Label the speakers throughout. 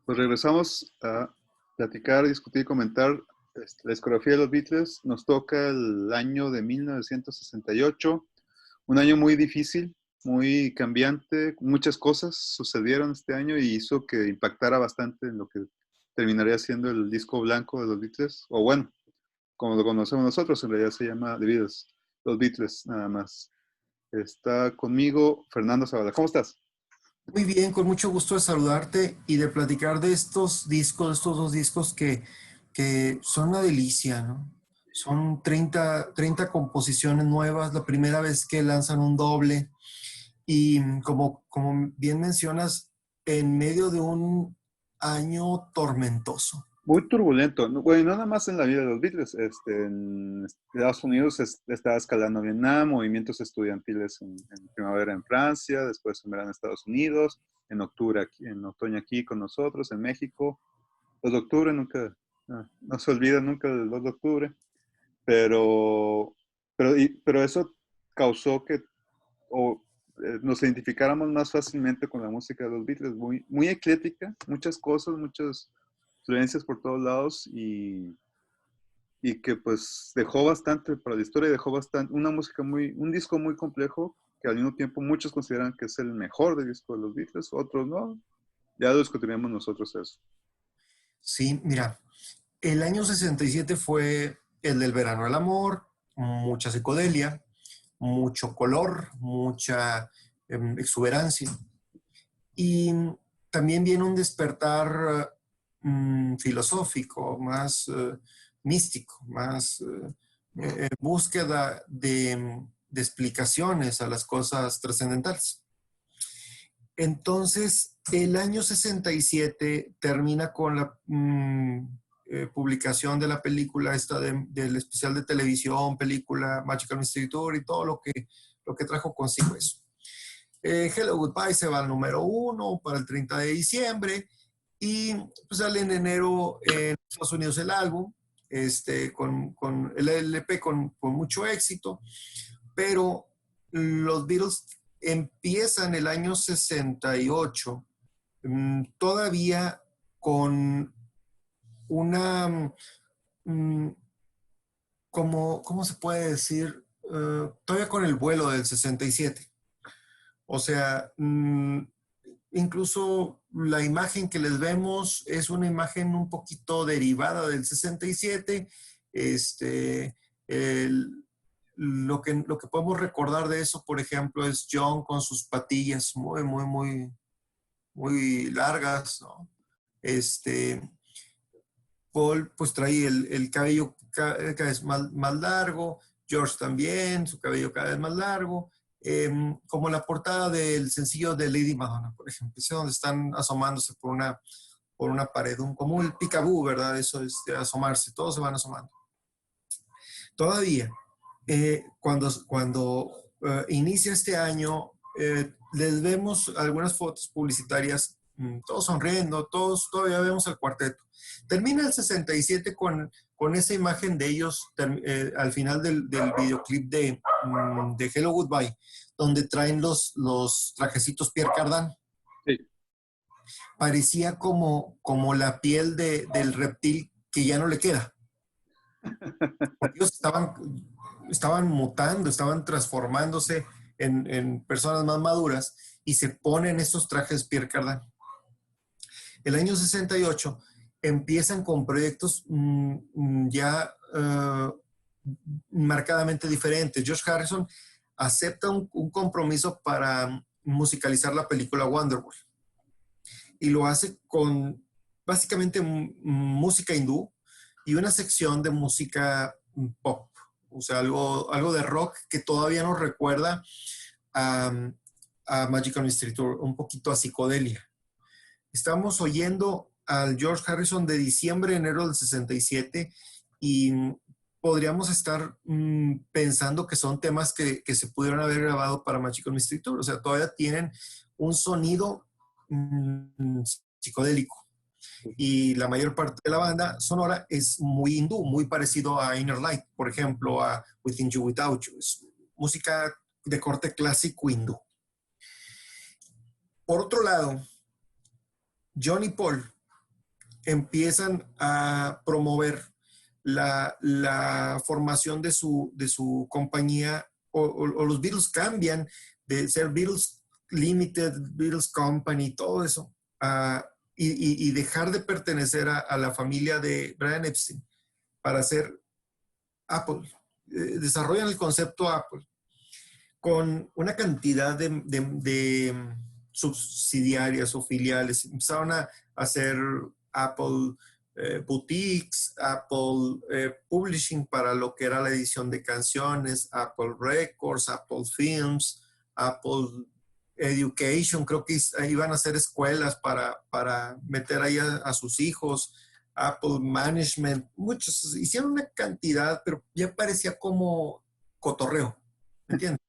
Speaker 1: Pues regresamos a platicar, discutir y comentar la discografía de los Beatles. Nos toca el año de 1968, un año muy difícil, muy cambiante. Muchas cosas sucedieron este año y hizo que impactara bastante en lo que terminaría siendo el disco blanco de los Beatles. O bueno, como lo conocemos nosotros, en realidad se llama The Beatles, los Beatles nada más. Está conmigo Fernando Zavala. ¿Cómo estás?
Speaker 2: Muy bien, con mucho gusto de saludarte y de platicar de estos discos, estos dos discos que son una delicia, ¿no? Son treinta composiciones nuevas, la primera vez que lanzan un doble y como bien mencionas, en medio de un año tormentoso.
Speaker 1: Muy turbulento. Bueno, no nada más en la vida de los Beatles. En Estados Unidos estaba escalando Vietnam, movimientos estudiantiles en primavera en Francia, después en verano en Estados Unidos, en octubre aquí, en otoño aquí con nosotros, en México. 2 de octubre nunca, no se olvida nunca del 2 de octubre, pero, pero eso causó que o, nos identificáramos más fácilmente con la música de los Beatles, muy, muy ecléctica, muchas cosas, muchas influencias por todos lados y que pues dejó bastante para la historia, dejó bastante, una música muy, un disco muy complejo que al mismo tiempo muchos consideran que es el mejor de disco de los Beatles, otros no, ya lo discutiremos nosotros eso.
Speaker 2: Sí, mira, el año 67 fue el del verano del amor, mucha psicodelia, mucho color, mucha exuberancia. Y también viene un despertar filosófico, más místico, más búsqueda de explicaciones a las cosas trascendentales. Entonces, el año 67 termina con la publicación de la película esta del especial de televisión, película Magical Mystery Tour y todo lo que trajo consigo eso. Hello Goodbye se va al número 1 para el 30 de diciembre y pues sale en enero en Estados Unidos el álbum, con el LP con mucho éxito, pero los Beatles empiezan el año 68 todavía con una, mm, ¿cómo se puede decir? Todavía con el vuelo del 67. O sea, incluso la imagen que les vemos es una imagen un poquito derivada del 67. Este, el- lo que podemos recordar de eso, por ejemplo, es John con sus patillas muy, muy, muy, muy largas, ¿no? Este, Paul pues trae el cabello cada vez más largo, George también, su cabello cada vez más largo, como la portada del sencillo de Lady Madonna, por ejemplo, es donde están asomándose por una pared, como el picaboo, ¿verdad? Eso es de asomarse, todos se van asomando. Todavía, cuando inicia este año, les vemos algunas fotos publicitarias, todos sonriendo, todos todavía vemos el cuarteto. Termina el 67 con esa imagen de ellos al final del videoclip de Hello Goodbye, donde traen los trajecitos Pierre Cardin.
Speaker 1: Sí.
Speaker 2: Parecía como la piel del reptil que ya no le queda. Porque ellos estaban mutando, estaban transformándose en personas más maduras y se ponen estos trajes Pierre Cardin. El año 68 empiezan con proyectos ya marcadamente diferentes. George Harrison acepta un compromiso para musicalizar la película Wonderwall y lo hace con básicamente música hindú y una sección de música pop, o sea, algo de rock que todavía nos recuerda a, a Magical Mystery Tour, un poquito a psicodelia. Estamos oyendo al George Harrison de diciembre, enero del 67 y podríamos estar pensando que son temas que se pudieron haber grabado para Magical Mystery Tour, o sea, todavía tienen un sonido psicodélico y la mayor parte de la banda sonora es muy hindú, muy parecido a Inner Light, por ejemplo, a Within You Without You. Es música de corte clásico hindú. Por otro lado, John y Paul empiezan a promover la formación de su compañía, o los Beatles cambian de ser Beatles Limited, Beatles Company, todo eso, y dejar de pertenecer a la familia de Brian Epstein para hacer Apple. Desarrollan el concepto Apple con una cantidad de subsidiarias o filiales. Empezaron a hacer Apple Boutiques, Apple Publishing para lo que era la edición de canciones, Apple Records, Apple Films, Apple Education, creo que iban a hacer escuelas para meter ahí a sus hijos, Apple Management, muchos, hicieron una cantidad, pero ya parecía como cotorreo, ¿me entiendes?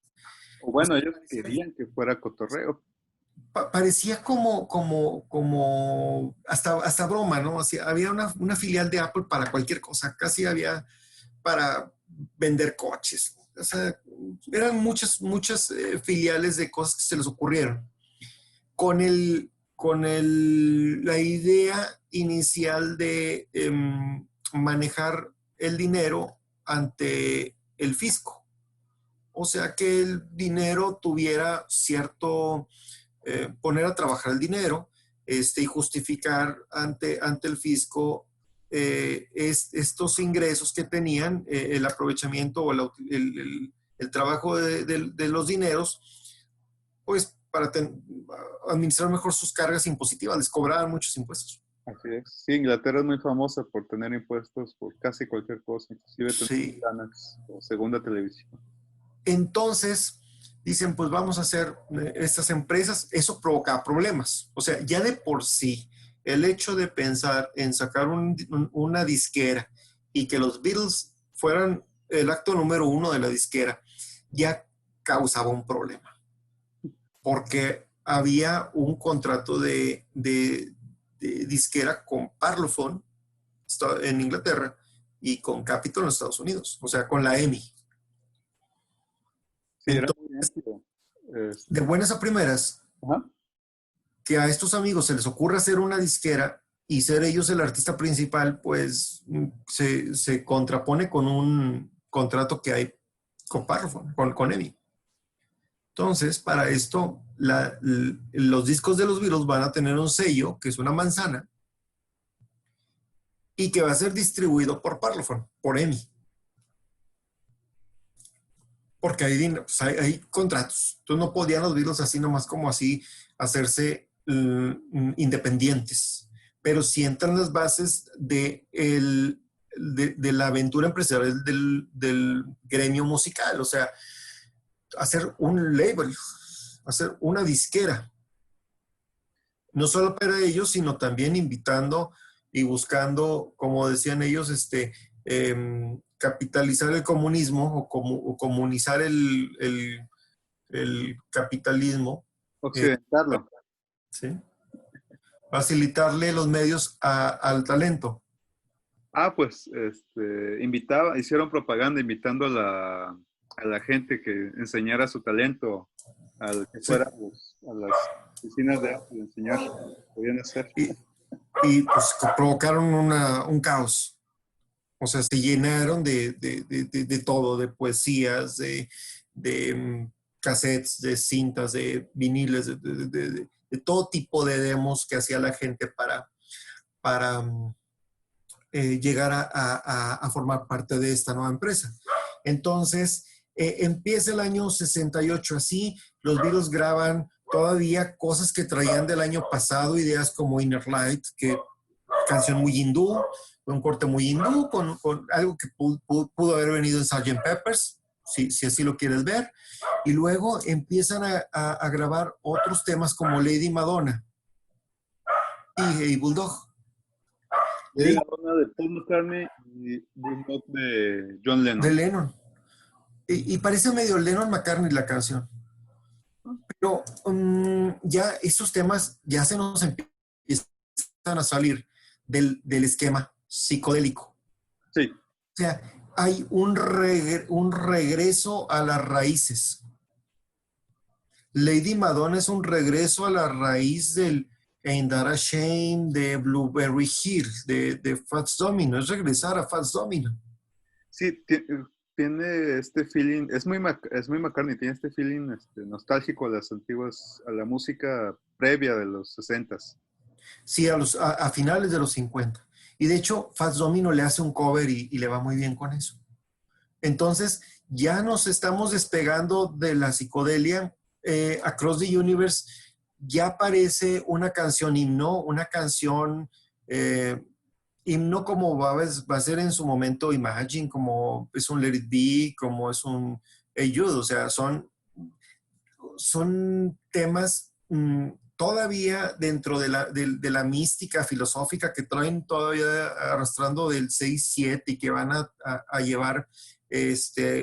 Speaker 1: O bueno, ellos querían que fuera cotorreo.
Speaker 2: Parecía como hasta broma, ¿no? O sea, había una filial de Apple para cualquier cosa, casi había para vender coches. O sea, eran muchas filiales de cosas que se les ocurrieron. La idea inicial de manejar el dinero ante el fisco. O sea, que el dinero tuviera cierto, poner a trabajar el dinero y justificar ante el fisco estos ingresos que tenían, el aprovechamiento o el trabajo de los dineros, pues para administrar mejor sus cargas impositivas, les cobraban muchos impuestos.
Speaker 1: Así es. Sí, Inglaterra es muy famosa por tener impuestos por casi cualquier cosa, inclusive tener ventanas o segunda televisión.
Speaker 2: Entonces, dicen, pues vamos a hacer estas empresas. Eso provoca problemas. O sea, ya de por sí, el hecho de pensar en sacar una disquera y que los Beatles fueran el acto número 1 de la disquera, ya causaba un problema. Porque había un contrato de disquera con Parlophone en Inglaterra y con Capitol en los Estados Unidos, o sea, con la EMI.
Speaker 1: Sí,
Speaker 2: entonces, de buenas a primeras, que a estos amigos se les ocurra hacer una disquera y ser ellos el artista principal, pues se contrapone con un contrato que hay con Parlophone, con EMI. Entonces, para esto, los discos de los Beatles van a tener un sello, que es una manzana, y que va a ser distribuido por Parlophone, por EMI. Porque hay contratos. Entonces no podían los Beatles así nomás como así hacerse independientes. Pero sientan las bases de la aventura empresarial del gremio musical. O sea, hacer un label, hacer una disquera. No solo para ellos, sino también invitando y buscando, como decían ellos, capitalizar el comunismo o comunizar el capitalismo.
Speaker 1: Occidentarlo.
Speaker 2: ¿Sí? Facilitarle los medios al talento.
Speaker 1: Pues hicieron propaganda invitando a la gente que enseñara su talento, al que fuera a las oficinas de arte de enseñar, podían hacer.
Speaker 2: Y pues provocaron un caos. O sea, se llenaron de todo, de poesías, de cassettes, de cintas, de viniles, de todo tipo de demos que hacía la gente para llegar a formar parte de esta nueva empresa. Entonces, empieza el año 68 así, los Beatles graban todavía cosas que traían del año pasado, ideas como Inner Light, que canción muy hindú, un corte muy hindú, con algo que pudo haber venido en Sgt. Peppers, si así lo quieres ver. Y luego empiezan a grabar otros temas como Lady Madonna y Hey Bulldog.
Speaker 1: Lady Madonna de Paul McCartney y Bulldog de John Lennon.
Speaker 2: De Lennon. Y parece medio Lennon-McCartney la canción. Pero ya esos temas ya se nos empiezan a salir del esquema psicodélico.
Speaker 1: Sí.
Speaker 2: O sea, hay un regreso a las raíces. Lady Madonna es un regreso a la raíz del Ain't That a Shame, de Blueberry Hill, de Fats Domino. Es regresar a Fats Domino.
Speaker 1: Sí, tiene este feeling, es muy McCartney, tiene este feeling nostálgico a las antiguas, a la música previa de los 60s.
Speaker 2: Sí, a finales de los 50. Y de hecho, Fats Domino le hace un cover y le va muy bien con eso. Entonces, ya nos estamos despegando de la psicodelia. Across the Universe ya aparece una canción himno, una canción himno como va a ser en su momento Imagine, como es un Let It Be, como es un Hey Jude. O sea, son temas todavía dentro de la mística filosófica que traen todavía arrastrando del 6-7 y que van a llevar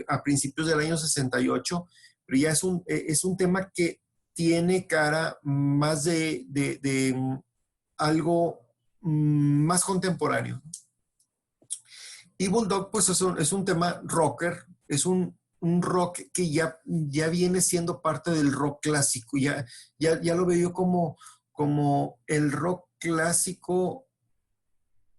Speaker 2: a principios del año 68, pero ya es un tema que tiene cara más de algo más contemporáneo. Evil Dog, pues es un tema rocker, es un rock que ya viene siendo parte del rock clásico. Ya lo veo yo como el rock clásico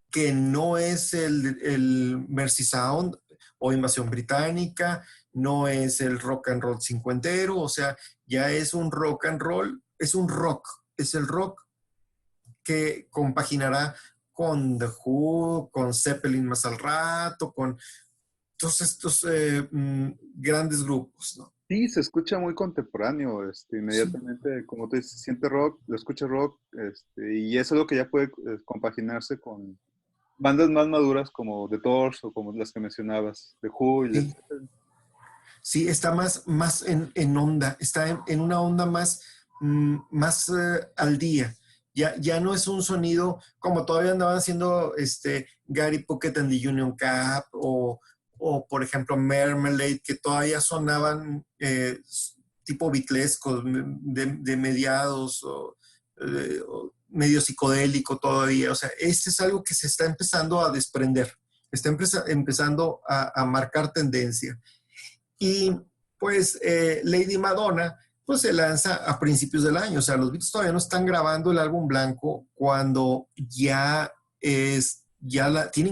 Speaker 2: que no es el Mercy Sound o Invasión Británica, no es el rock and roll cincuentero, o sea, ya es un rock and roll, es el rock que compaginará con The Who, con Zeppelin más al rato, con todos estos grandes grupos, ¿no?
Speaker 1: Sí, se escucha muy contemporáneo,
Speaker 2: Sí.
Speaker 1: inmediatamente, como tú dices, siente rock, lo escucha rock, y eso es lo que ya puede compaginarse con bandas más maduras como The Doors o como las que mencionabas, The Who y Led
Speaker 2: Sí,
Speaker 1: Zeppelin.
Speaker 2: sí, está más en onda, está en una onda más al día. Ya no es un sonido como todavía andaban haciendo Gary Puckett and the Union Cap o por ejemplo Marmalade, que todavía sonaban tipo bitlescos de mediados o medio psicodélico todavía. O sea, este es algo que se está empezando a desprender, está empezando a marcar tendencia. Y pues Lady Madonna pues se lanza a principios del año. O sea, los Beatles todavía no están grabando el álbum blanco cuando tienen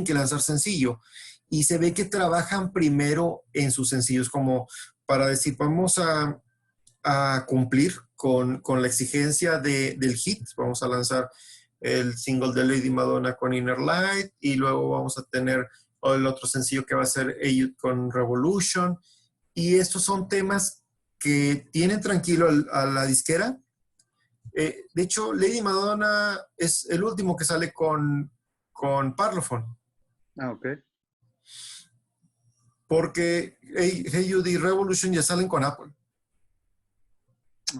Speaker 2: que lanzar sencillo. Y se ve que trabajan primero en sus sencillos como para decir, vamos a cumplir con la exigencia del hit. Vamos a lanzar el single de Lady Madonna con Inner Light y luego vamos a tener el otro sencillo que va a ser Hey con Revolution. Y estos son temas que tienen tranquilo a la disquera. De hecho, Lady Madonna es el último que sale con Parlophone.
Speaker 1: Ah, ok.
Speaker 2: Porque Hey Jude y Revolution ya salen con Apple.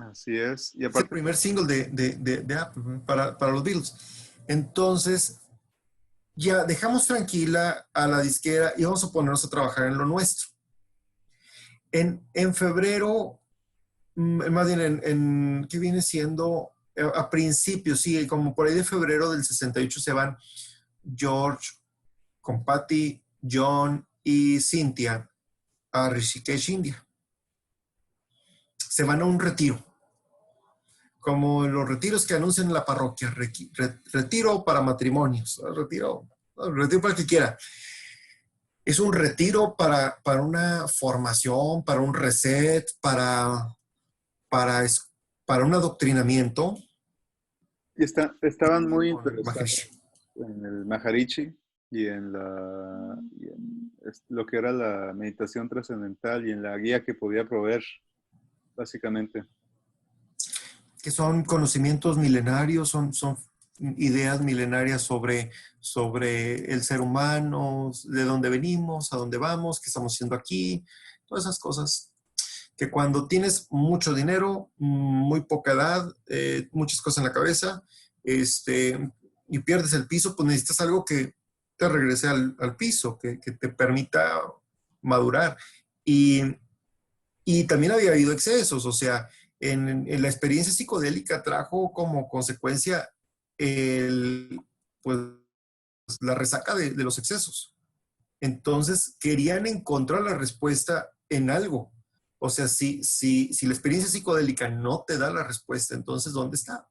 Speaker 1: Así es. Y
Speaker 2: Es el
Speaker 1: aparte,
Speaker 2: primer single de Apple para los Beatles. Entonces, ya dejamos tranquila a la disquera y vamos a ponernos a trabajar en lo nuestro. En febrero, más bien ¿qué viene siendo? A principios, sí, como por ahí de febrero del 68 se van George con Patty, John y Cynthia a Rishikesh, India. Se van a un retiro, como los retiros que anuncian en la parroquia, retiro para matrimonios, retiro para el que quiera. Es un retiro para una formación, para un reset, para, para un adoctrinamiento
Speaker 1: y estaban muy
Speaker 2: con el
Speaker 1: interesados
Speaker 2: Maharishi.
Speaker 1: en el Maharishi y en lo que era la meditación trascendental y en la guía que podía proveer, básicamente.
Speaker 2: Que son conocimientos milenarios, son ideas milenarias sobre el ser humano, de dónde venimos, a dónde vamos, qué estamos haciendo aquí, todas esas cosas que cuando tienes mucho dinero, muy poca edad, muchas cosas en la cabeza, y pierdes el piso, pues necesitas algo que te regrese al piso, que te permita madurar. Y, y también había habido excesos, o sea, en la experiencia psicodélica trajo como consecuencia pues, la resaca de los excesos. Entonces, querían encontrar la respuesta en algo. O sea, si la experiencia psicodélica no te da la respuesta, entonces, ¿dónde está?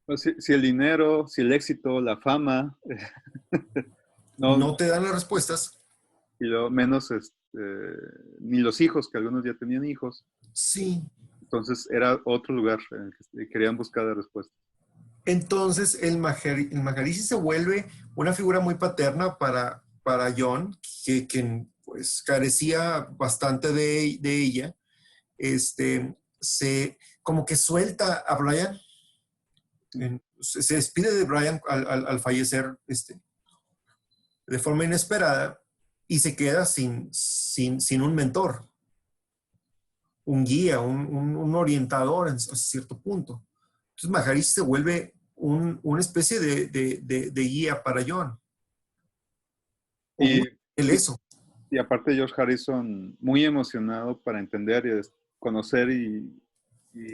Speaker 1: Pues, si el dinero, si el éxito, la fama, no,
Speaker 2: No te dan las respuestas.
Speaker 1: y lo menos ni los hijos, que algunos ya tenían hijos.
Speaker 2: Sí.
Speaker 1: Entonces era otro lugar en el que querían buscar la respuesta.
Speaker 2: Entonces el Maharishi se vuelve una figura muy paterna para John, pues carecía bastante de ella. Como que suelta a Brian, se despide de Brian al fallecer de forma inesperada y se queda sin un mentor, un guía, un orientador hasta cierto punto. Entonces Maharishi se vuelve una especie de guía para John.
Speaker 1: Y,
Speaker 2: El
Speaker 1: y,
Speaker 2: eso.
Speaker 1: y aparte George Harrison, muy emocionado para entender y conocer y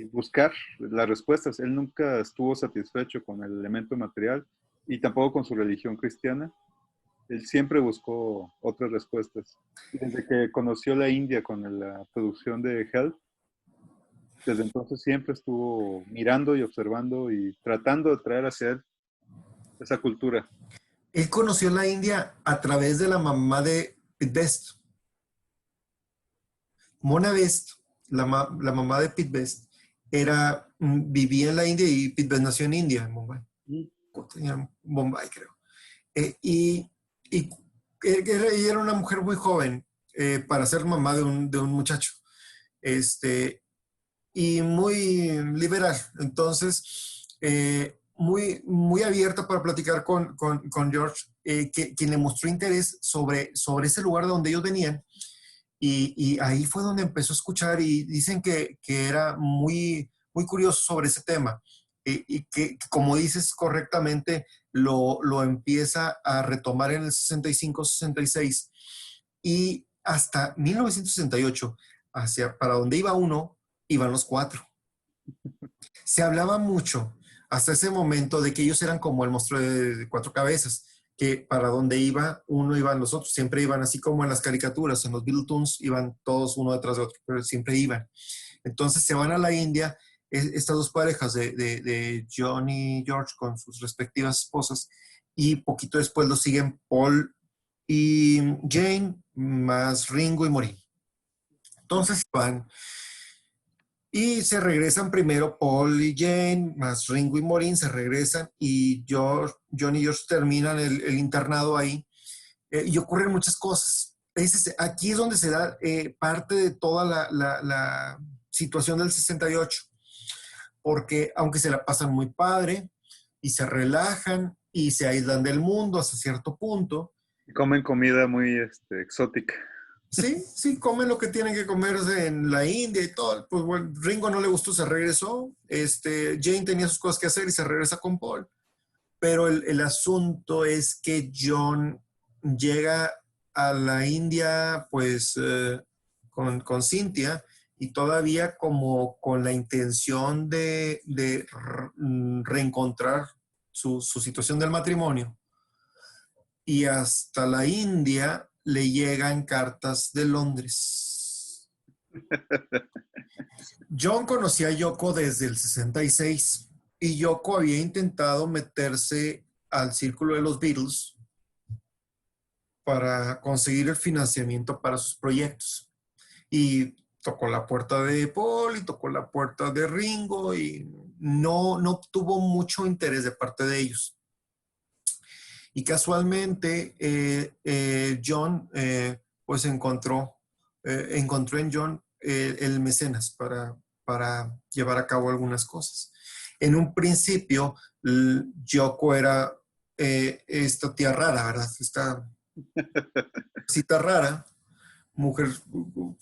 Speaker 1: buscar las respuestas. Él nunca estuvo satisfecho con el elemento material y tampoco con su religión cristiana. Él siempre buscó otras respuestas. Desde que conoció la India con la producción de Help, desde entonces siempre estuvo mirando y observando y tratando de traer hacia él esa cultura.
Speaker 2: Él conoció la India a través de la mamá de Pete Best. Mona Best, la mamá de Pete Best, vivía en la India y Pete Best nació en India, en Mumbai. Bombay, creo. Y ella era una mujer muy joven para ser mamá de un muchacho. Y muy liberal. Entonces, muy abierta para platicar con George, quien le mostró interés sobre ese lugar de donde ellos venían. Y ahí fue donde empezó a escuchar y dicen que era muy curioso sobre ese tema. Y que, como dices correctamente, lo empieza a retomar en el 65-66 y hasta 1968, para donde iba uno, iban los cuatro. Se hablaba mucho hasta ese momento de que ellos eran como el monstruo de cuatro cabezas, que para donde iba uno iban los otros, siempre iban así como en las caricaturas, en los Beetlejuice iban todos uno detrás de otro, pero siempre iban. Entonces se van a la India estas dos parejas de John y George con sus respectivas esposas y poquito después lo siguen Paul y Jane más Ringo y Maureen. Entonces van y se regresan primero Paul y Jane, más Ringo y Maureen, se regresan y John y George terminan el internado ahí. Y ocurren muchas cosas. Aquí es donde se da parte de toda la situación del 68, porque aunque se la pasan muy padre y se relajan y se aíslan del mundo hasta cierto punto,
Speaker 1: Comen comida muy exótica.
Speaker 2: sí, comen lo que tienen que comerse en la India y todo. Pues bueno, Ringo no le gustó, se regresó. Jane tenía sus cosas que hacer y se regresa con Paul. Pero el asunto es que John llega a la India, pues, con Cynthia y todavía como con la intención de reencontrar su situación del matrimonio. Y hasta la India le llegan cartas de Londres. John conocía a Yoko desde el 66 y Yoko había intentado meterse al círculo de los Beatles para conseguir el financiamiento para sus proyectos. Y tocó la puerta de Paul y tocó la puerta de Ringo y no tuvo mucho interés de parte de ellos. Y casualmente John pues encontró en John el mecenas para llevar a cabo algunas cosas. En un principio, Yoko era esta tía rara, ¿verdad? Esta cita rara, mujer,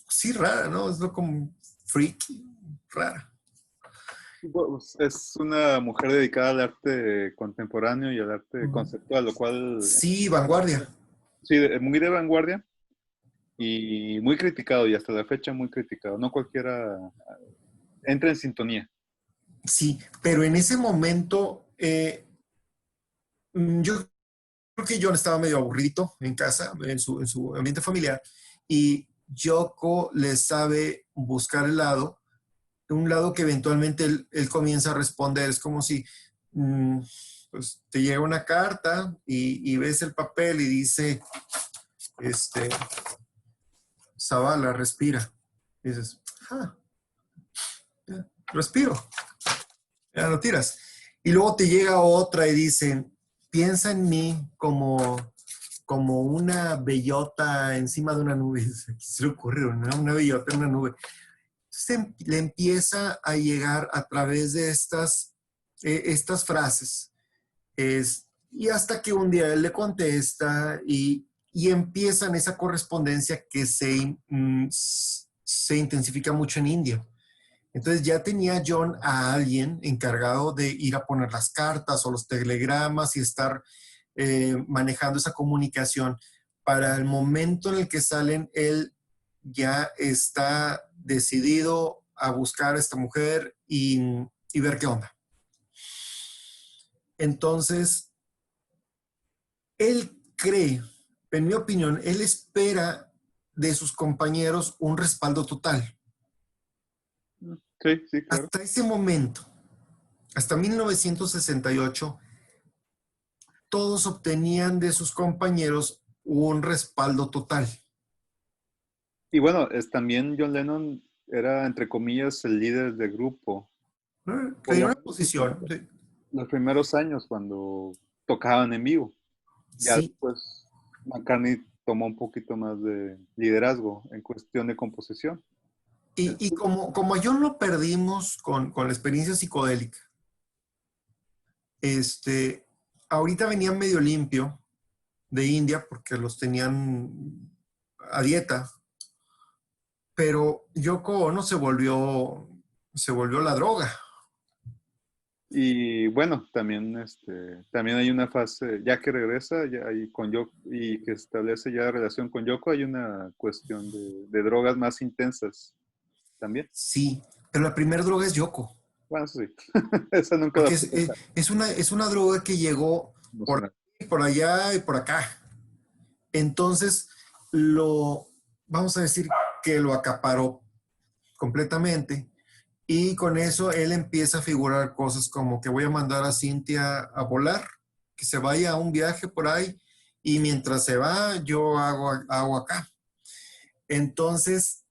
Speaker 2: sí rara, ¿no? Es como freaky, rara.
Speaker 1: Pues, es una mujer dedicada al arte contemporáneo y al arte conceptual, lo cual
Speaker 2: Sí, vanguardia.
Speaker 1: sí, muy de vanguardia y muy criticado y hasta la fecha muy criticado. No cualquiera entra en sintonía.
Speaker 2: Sí, pero en ese momento yo creo que John estaba medio aburrido en casa, en su ambiente familiar, y Yoko le sabe buscar el lado, un lado que eventualmente él comienza a responder. Es como si mm, pues te llega una carta y ves el papel y dice, este, Zavala, respira. Y dices, ah, ya, respiro, ya lo tiras. Y luego te llega otra y dicen, piensa en mí como una bellota encima de una nube. Se le ocurre una bellota en una nube. Entonces le empieza a llegar a través de estas frases. Y hasta que un día él le contesta y empiezan esa correspondencia que se intensifica mucho en India. Entonces ya tenía John a alguien encargado de ir a poner las cartas o los telegramas y estar manejando esa comunicación. Para el momento en el que salen, él ya está decidido a buscar a esta mujer y ver qué onda. Entonces, él cree, en mi opinión, él espera de sus compañeros un respaldo total.
Speaker 1: Sí, sí, claro.
Speaker 2: Hasta ese momento, hasta 1968, todos obtenían de sus compañeros un respaldo total.
Speaker 1: Y bueno, también John Lennon era, entre comillas, el líder del grupo. Por
Speaker 2: Tenía
Speaker 1: lo
Speaker 2: una
Speaker 1: menos
Speaker 2: posición, sí.
Speaker 1: los primeros años cuando tocaban en vivo. Ya
Speaker 2: Sí,
Speaker 1: después McCartney tomó un poquito más de liderazgo en cuestión de composición.
Speaker 2: y como a John lo perdimos con la experiencia psicodélica, ahorita venía medio limpio de India porque los tenían a dieta, pero Yoko Ono se volvió la droga.
Speaker 1: Y bueno, también, también hay una fase, ya que regresa ya ahí con Yoko y que establece ya relación con Yoko, hay una cuestión de drogas más intensas también.
Speaker 2: Sí, pero la primera droga es Yoko,
Speaker 1: Bueno, eso sí, esa nunca la
Speaker 2: porque es,
Speaker 1: pude
Speaker 2: es, es una droga que llegó por
Speaker 1: emocionar.
Speaker 2: aquí, por allá y por acá. Entonces, vamos a decir que lo acaparó completamente. Y con eso él empieza a figurar cosas como que voy a mandar a Cintia a volar, que se vaya a un viaje por ahí y mientras se va yo hago acá. Entonces,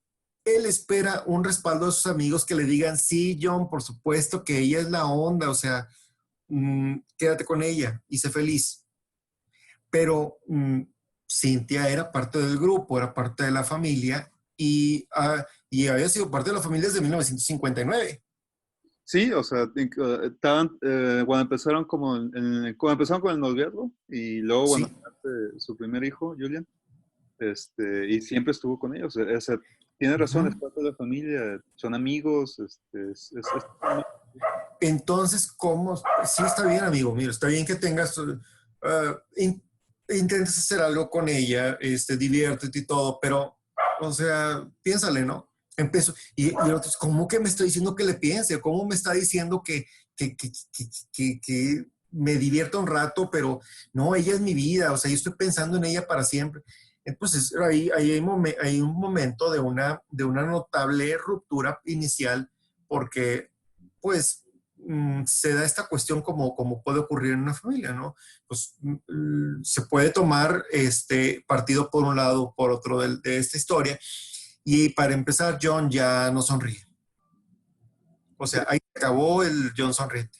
Speaker 2: él espera un respaldo de sus amigos que le digan, sí, John, por supuesto que ella es la onda, o sea, quédate con ella y sé feliz. Pero Cintia era parte del grupo, era parte de la familia y había sido parte de la familia desde 1959.
Speaker 1: Sí, o sea, estaban, cuando empezaron cuando empezaron con el noviazgo y luego, bueno,
Speaker 2: Sí,
Speaker 1: su primer hijo, Julian, y siempre estuvo con ellos. O sea, tiene razón, es
Speaker 2: uh-huh.
Speaker 1: parte de la familia, son amigos, totalmente.
Speaker 2: Entonces, ¿cómo? Sí, está bien, amigo. Mira, está bien que tengas, intentes hacer algo con ella, diviértete y todo, pero, o sea, piénsale, ¿no? Empezó, y el otro, ¿cómo que me está diciendo que le piense? ¿Cómo me está diciendo que me divierta un rato, pero no, ella es mi vida, o sea, yo estoy pensando en ella para siempre. Entonces, hay un momento de una notable ruptura inicial, porque, pues, se da esta cuestión como puede ocurrir en una familia, ¿no? Pues se puede tomar partido por un lado o por otro de esta historia. Y para empezar, John ya no sonríe. O
Speaker 1: Sí,
Speaker 2: sea, ahí acabó el John sonriente.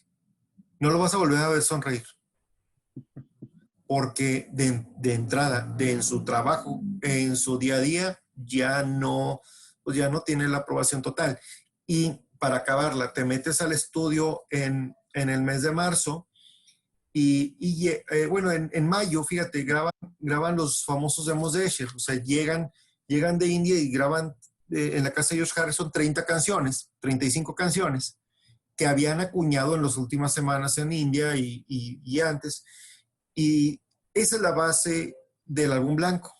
Speaker 2: No lo vas a volver a ver sonreír. Porque de entrada, en su trabajo, en su día a día, pues ya no tiene la aprobación total. Y para acabarla, te metes al estudio en el mes de marzo bueno, en mayo, fíjate, graban los famosos demos de Escher, o sea, llegan de India y graban en la casa de George Harrison 30 canciones, 35 canciones, que habían acuñado en las últimas semanas en India y antes, y esa es la base del álbum blanco.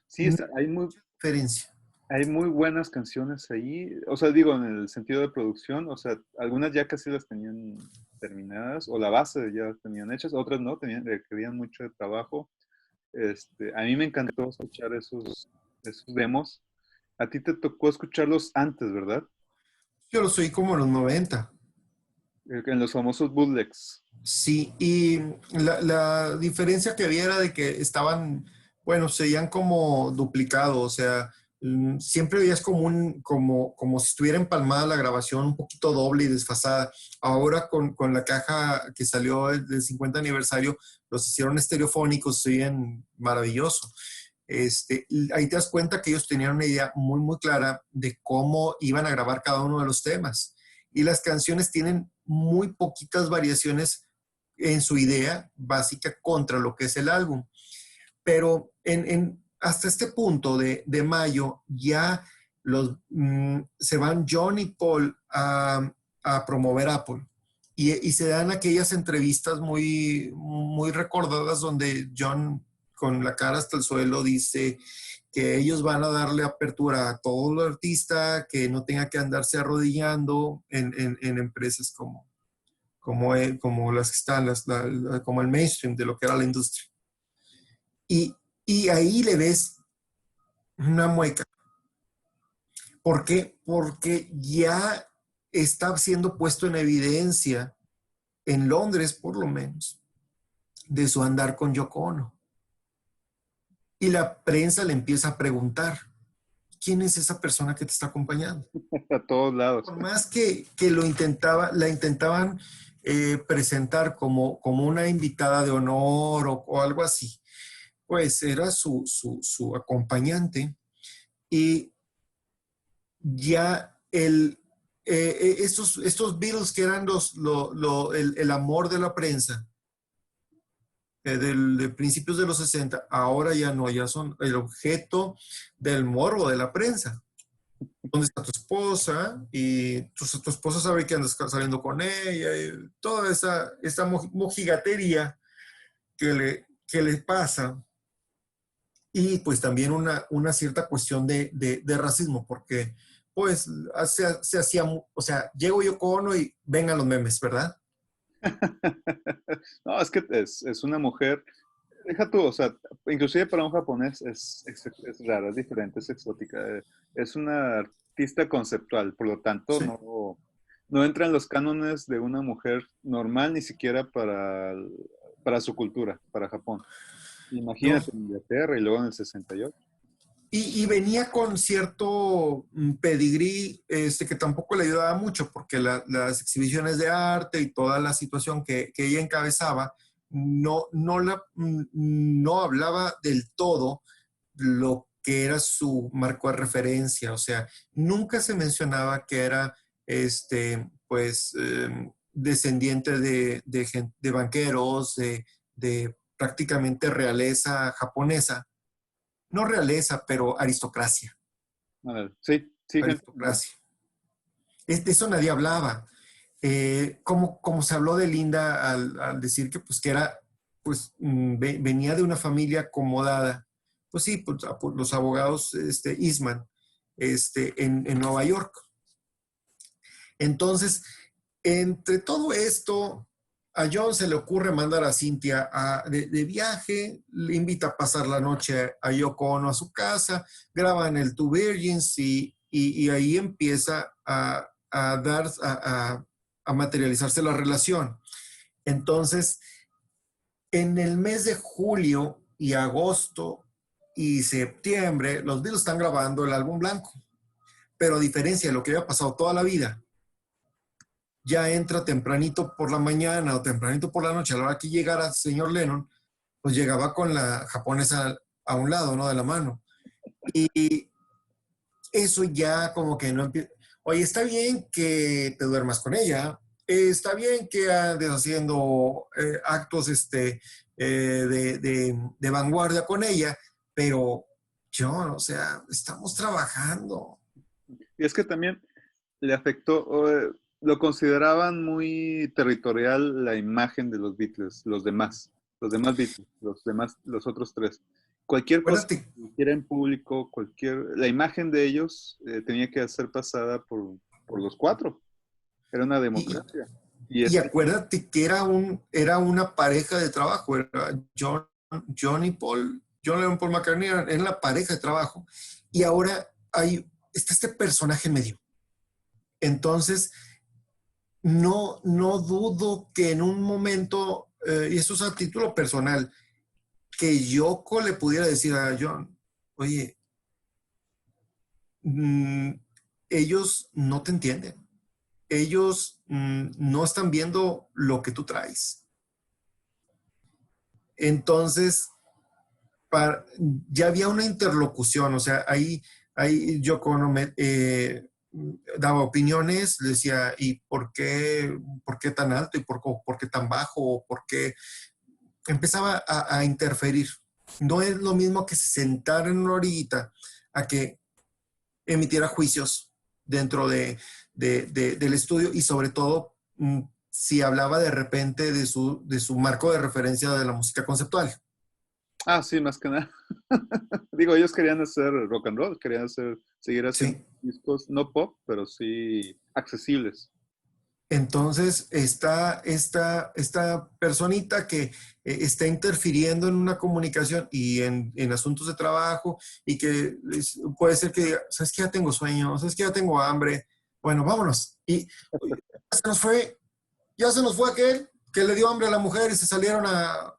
Speaker 1: sí,
Speaker 2: No
Speaker 1: hay
Speaker 2: hay diferencia.
Speaker 1: hay muy buenas canciones ahí, o sea, digo, en el sentido de producción, o sea, algunas ya casi las tenían terminadas, o la base ya las tenían hechas, otras no, requerían mucho de trabajo. A mí me encantó escuchar esos demos. A ti te tocó escucharlos antes, ¿verdad?
Speaker 2: Yo lo soy como en los 90.
Speaker 1: En los famosos bootlegs.
Speaker 2: Sí, y la diferencia que había era de que estaban, bueno, se veían como duplicados, o sea, siempre veías como si estuviera empalmada la grabación, un poquito doble y desfasada. Ahora con la caja que salió del 50 aniversario, los hicieron estereofónicos, se veían maravilloso. Ahí te das cuenta que ellos tenían una idea muy, muy clara de cómo iban a grabar cada uno de los temas. Y las canciones tienen muy poquitas variaciones en su idea básica contra lo que es el álbum. Pero hasta este punto de mayo ya se van John y Paul a promover Apple. Y se dan aquellas entrevistas muy, muy recordadas donde John, con la cara hasta el suelo, dice que ellos van a darle apertura a todo el artista, que no tenga que andarse arrodillando en empresas como las que están, como el mainstream de lo que era la industria. Y, y ahí le ves una mueca. ¿Por qué? Porque ya está siendo puesto en evidencia, en Londres por lo menos, de su andar con Yoko Ono. Y la prensa le empieza a preguntar, ¿quién es esa persona que te está acompañando?
Speaker 1: A todos lados.
Speaker 2: Por más que la intentaban presentar como una invitada de honor o algo así, pues era su acompañante. Y ya estos Beatles que eran el amor de la prensa, de principios de los 60, ahora ya no, ya son el objeto del morbo de la prensa. ¿Dónde está tu esposa? Y tu esposa sabe que andas saliendo con ella, y toda esa mojigatería que le pasa. Y pues también una cierta cuestión de racismo, porque pues se hacía, o sea, llego yo con Ono y vengan los memes, ¿verdad?
Speaker 1: No, es que es una mujer, deja tú, o sea, inclusive para un japonés es rara, es diferente, es exótica. Es una artista conceptual, por lo tanto,
Speaker 2: Sí.
Speaker 1: no entra en los cánones de una mujer normal, ni siquiera para su cultura, para Japón.
Speaker 2: No.
Speaker 1: Imagínate en Inglaterra y luego en el 68.
Speaker 2: Y venía con cierto pedigrí que tampoco le ayudaba mucho, porque las exhibiciones de arte y toda la situación que ella encabezaba no hablaba del todo lo que era su marco de referencia. O sea, nunca se mencionaba que era pues descendiente de banqueros, de prácticamente realeza japonesa, no realeza, pero aristocracia.
Speaker 1: A ver, sí, sí, gente.
Speaker 2: Aristocracia. De eso nadie hablaba. Como se habló de Linda al decir que, pues, que era, pues, venía de una familia acomodada. Pues sí, pues, los abogados Eastman en Nueva York. Entonces, entre todo esto, a John se le ocurre mandar a Cynthia de viaje, le invita a pasar la noche a Yoko Ono a su casa, graban el Two Virgins y ahí empieza a materializarse la relación. Entonces, en el mes de julio y agosto y septiembre, los Beatles están grabando el álbum blanco, pero a diferencia de lo que había pasado toda la vida, ya entra tempranito por la mañana o tempranito por la noche, a la hora que llegara el señor Lennon, pues llegaba con la japonesa a un lado, ¿no? De la mano. Y eso ya como que no empieza. Oye, está bien que te duermas con ella, está bien que andes haciendo actos de vanguardia con ella, pero yo, o sea, estamos trabajando.
Speaker 1: Y es que también le afectó, lo consideraban muy territorial la imagen de los Beatles, los demás Beatles, los otros tres. Cualquier cosa
Speaker 2: Acuérdate,
Speaker 1: que hiciera en público, la imagen de ellos tenía que ser pasada por los cuatro. Era una
Speaker 2: y,
Speaker 1: democracia. Y
Speaker 2: y
Speaker 1: este,
Speaker 2: acuérdate que era una pareja de trabajo, era John y Paul, John Lennon, Paul McCartney eran la pareja de trabajo. Y ahora está este personaje en medio. Entonces, no dudo que en un momento, y eso es a título personal, que Yoko le pudiera decir a John, oye, mm, ellos no te entienden. Ellos no están viendo lo que tú traes. Entonces, ya había una interlocución, o sea, ahí Yoko Ono daba opiniones, le decía, ¿y por qué tan alto? ¿Y por qué tan bajo? ¿Por qué? Empezaba a interferir. No es lo mismo que se sentara en una orillita a que emitiera juicios dentro del estudio y sobre todo si hablaba de repente de su marco de referencia de la música conceptual.
Speaker 1: Ah, sí, más que nada. Digo, ellos querían hacer rock and roll, querían seguir haciendo
Speaker 2: Sí.
Speaker 1: discos, no pop, pero sí accesibles.
Speaker 2: Entonces está esta personita que está interfiriendo en una comunicación y en asuntos de trabajo y que puede ser que diga, ¿sabes qué? Ya tengo sueño, ¿sabes qué? Ya tengo hambre. Bueno, vámonos. Y ya se nos fue aquel que le dio hambre a la mujer y se salieron a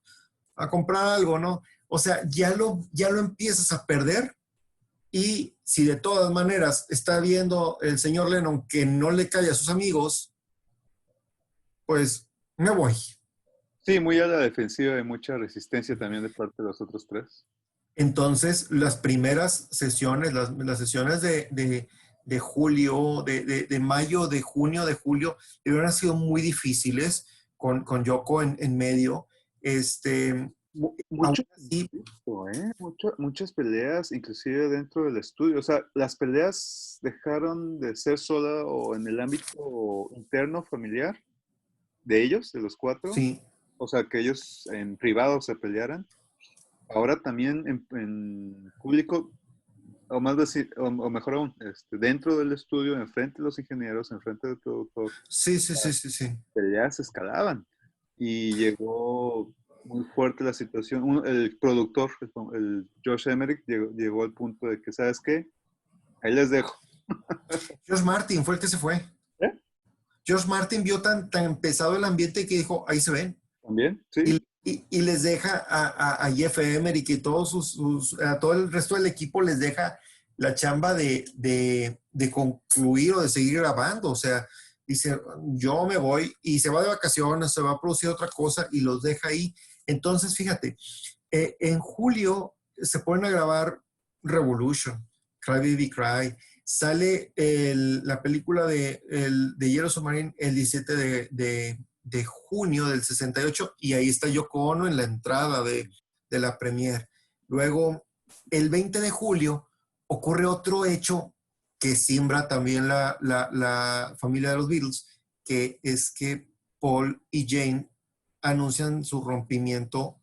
Speaker 2: comprar algo, ¿no? O sea, ya lo empiezas a perder y si de todas maneras está viendo el señor Lennon que no le cae a sus amigos, pues me voy.
Speaker 1: Sí, muy a la defensiva y mucha resistencia también de parte de los otros tres.
Speaker 2: Entonces, las primeras sesiones, las sesiones de julio, de mayo, de junio, de julio, hubieran sido muy difíciles con Yoko en medio. Aún
Speaker 1: Mucho
Speaker 2: así,
Speaker 1: conflicto, ¿eh? Muchas peleas, inclusive dentro del estudio. O sea, las peleas dejaron de ser solo o en el ámbito interno familiar de ellos, de los cuatro.
Speaker 2: sí,
Speaker 1: O sea, que ellos en privado se pelearan. Ahora también en público, o más decir, o mejor aún, dentro del estudio, enfrente de los ingenieros, enfrente del productor,
Speaker 2: sí, sí, sí, sí, sí.
Speaker 1: peleas escalaban. Y llegó muy fuerte la situación. El productor, el Josh Emmerich, llegó al punto de que, ¿sabes qué? Ahí les dejo.
Speaker 2: George Martin fue el que se fue.
Speaker 1: ¿Eh?
Speaker 2: George Martin vio tan pesado el ambiente que dijo, ahí se ven.
Speaker 1: ¿También? Sí.
Speaker 2: Y les deja a Jeff Emerick y todos a todo el resto del equipo les deja la chamba de concluir o de seguir grabando. O sea, dice, yo me voy y se va de vacaciones, se va a producir otra cosa y los deja ahí. Entonces, fíjate, en julio se ponen a grabar Revolution, Cry Baby Cry. Sale la película de Yellow Submarine el 17 de junio del 68 y ahí está Yoko Ono en la entrada de la premiere. Luego, el 20 de julio ocurre otro hecho que siembra también la familia de los Beatles, que es que Paul y Jane anuncian su rompimiento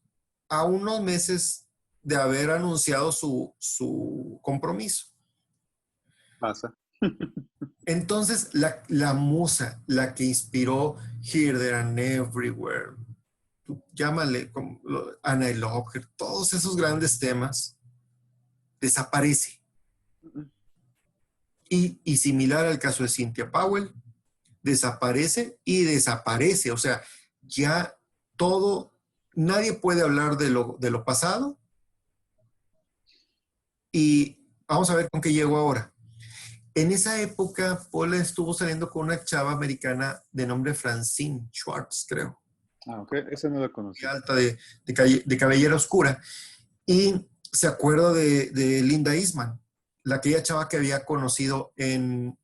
Speaker 2: a unos meses de haber anunciado su compromiso.
Speaker 1: Pasa.
Speaker 2: Entonces, la musa, la que inspiró Here, There and Everywhere, llámale como Anna y Love, todos esos grandes temas, desaparece. Y similar al caso de Cynthia Powell, desaparece y desaparece. O sea, ya todo, nadie puede hablar de lo pasado y vamos a ver con qué llegó ahora. En esa época, Paul estuvo saliendo con una chava americana de nombre Francine Schwartz, creo.
Speaker 1: Ah, ok. Esa no la conocí.
Speaker 2: Alta, de cabellera oscura. Y se acuerda de Linda Eastman, la aquella chava que había conocido en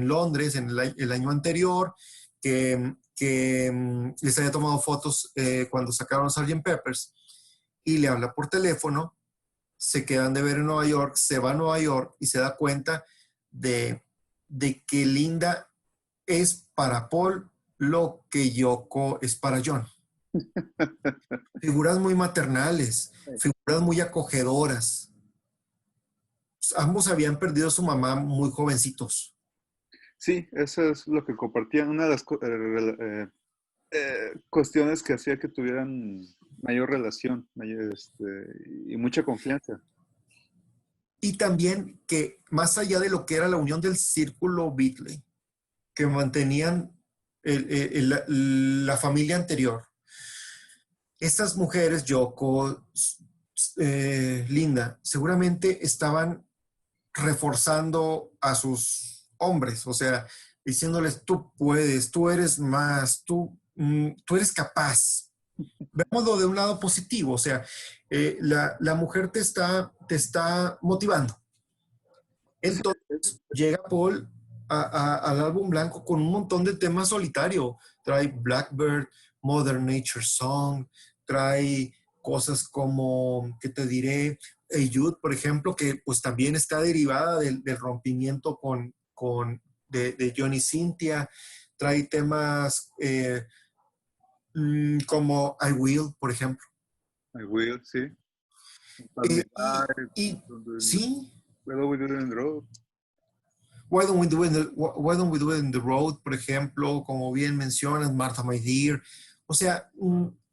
Speaker 2: Londres el año anterior, que les había tomado fotos cuando sacaron Sgt. Peppers, y le habla por teléfono, se quedan de ver en Nueva York, se va a Nueva York y se da cuenta de que Linda es para Paul lo que Yoko es para John. Figuras muy maternales, figuras muy acogedoras. Ambos habían perdido a su mamá muy jovencitos.
Speaker 1: Sí, eso es lo que compartían. Una de las cuestiones que hacía que tuvieran mayor relación y mucha confianza.
Speaker 2: Y también que más allá de lo que era la unión del círculo Beatle, que mantenían la familia anterior. Estas mujeres, Yoko, Linda, seguramente estaban reforzando a sus hombres, o sea, diciéndoles, tú puedes, tú eres más, tú eres capaz. Veámoslo de un lado positivo, o sea, la mujer te está motivando. Entonces llega Paul al álbum blanco con un montón de temas solitario. Trae Blackbird, Mother Nature Song, trae cosas como, ¿qué te diré? Hey Jude, por ejemplo, que pues también está derivada del rompimiento de Johnny Cynthia. Trae temas como I Will, por ejemplo.
Speaker 1: I will, sí. Pass me
Speaker 2: Eh, y,
Speaker 1: by,
Speaker 2: y
Speaker 1: don't do it,
Speaker 2: sí,
Speaker 1: well, we do it in the road.
Speaker 2: Why don't we do it in the road, por ejemplo, como bien mencionas, Martha My Dear. O sea,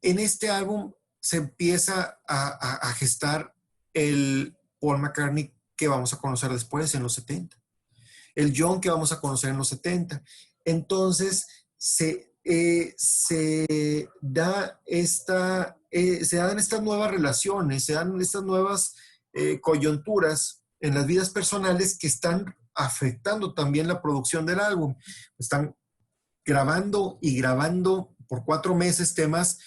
Speaker 2: en este álbum se empieza a gestar el Paul McCartney que vamos a conocer después en los 70, el John que vamos a conocer en los 70. Entonces, se dan estas nuevas relaciones, se dan estas nuevas coyunturas en las vidas personales que están afectando también la producción del álbum. Están grabando y grabando por 4 meses temas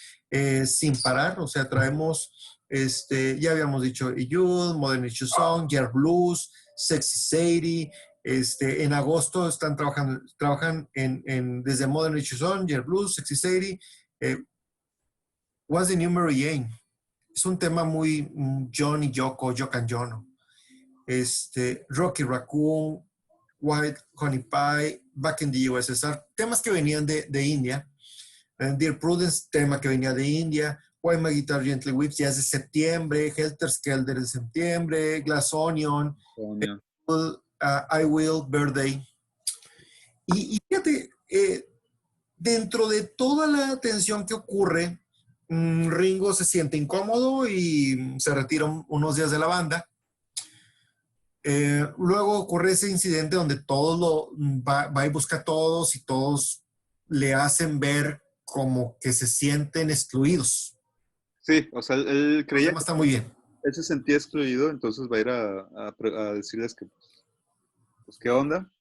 Speaker 2: sin parar, o sea, traemos, ya habíamos dicho, Youth, Modern Issue Song, Year Blues, Sexy Sadie. En agosto trabajan desde Modern Issue Song, Year Blues, Sexy Sadie, What's the New Mary Jane. Es un tema muy John y Yoko, Yoko and Jono. Rocky Raccoon, White Honey Pie, Back in the USSR, temas que venían de India. Dear Prudence, tema que venía de India. Why My Guitar Gently Weeps, ya es de septiembre. Helter Skelter de septiembre. Glass Onion, I Will, Birthday. Y fíjate, dentro de toda la tensión que ocurre, Ringo se siente incómodo y se retira unos días de la banda. Luego ocurre ese incidente donde todos va y busca a todos y todos le hacen ver como que se sienten excluidos.
Speaker 1: Sí, o sea, él
Speaker 2: El
Speaker 1: creía
Speaker 2: tema está muy bien.
Speaker 1: él se sentía excluido, entonces va a ir a decirles que, pues, ¿qué onda?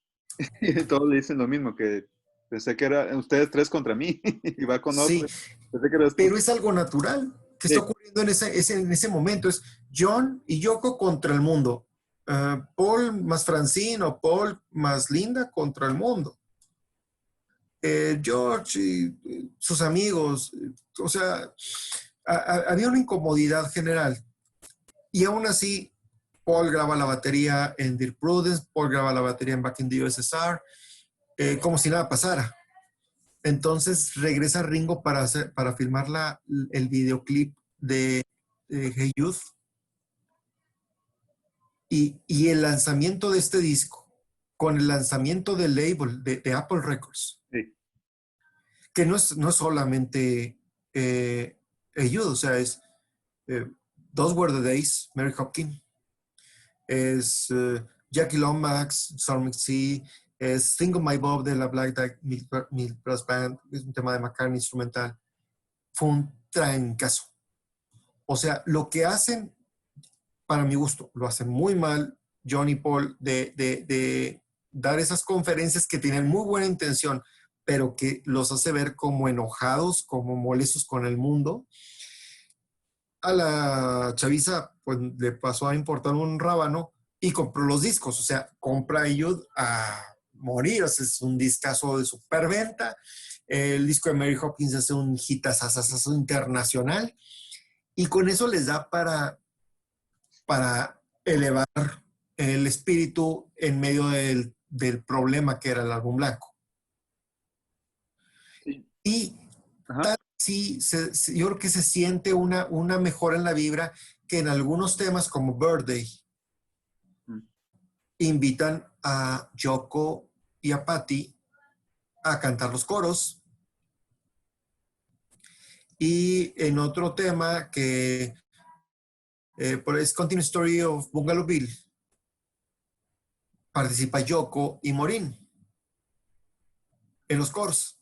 Speaker 1: Y todos le dicen lo mismo, que pensé que eran ustedes tres contra mí, y va con
Speaker 2: Sí,
Speaker 1: otro. Pensé que eras tú.
Speaker 2: pero es algo natural que está
Speaker 1: Sí,
Speaker 2: ocurriendo en ese momento. Es John y Yoko contra el mundo. Paul más Francine o Paul más Linda contra el mundo. George y sus amigos. O sea, había una incomodidad general. Y aún así, Paul graba la batería en Dear Prudence, Paul graba la batería en Back in the USSR, como si nada pasara. Entonces regresa Ringo para filmar el videoclip de Hey Youth. Y el lanzamiento de este disco, con el lanzamiento del label de Apple Records,
Speaker 1: sí.
Speaker 2: que no es solamente Hey Youth, o sea, es Those Were the Days, Mary Hopkins, es Jackie Lomax, Stormy Sea, es Single My Bob de la Black Milk Brass Band, es un tema de McCartney instrumental. Fue un trancazo. O sea, lo que hacen, para mi gusto, lo hacen muy mal John y Paul de dar esas conferencias que tienen muy buena intención, pero que los hace ver como enojados, como molestos con el mundo. A la chaviza pues le pasó a importar un rábano y compró los discos, o sea, compra ellos a morir, o sea, es un discazo de superventa. El disco de Mary Hopkins hace un hitazazazo internacional y con eso les da para elevar el espíritu en medio del problema que era el álbum blanco.
Speaker 1: Sí.
Speaker 2: Y
Speaker 1: Ajá.
Speaker 2: sí, yo creo que se siente una mejora en la vibra que en algunos temas como Birthday
Speaker 1: Mm.
Speaker 2: invitan a Yoko y a Patty a cantar los coros. Y en otro tema que es Continuous Story of Bungalow Bill, participa Yoko y Maureen. en los coros.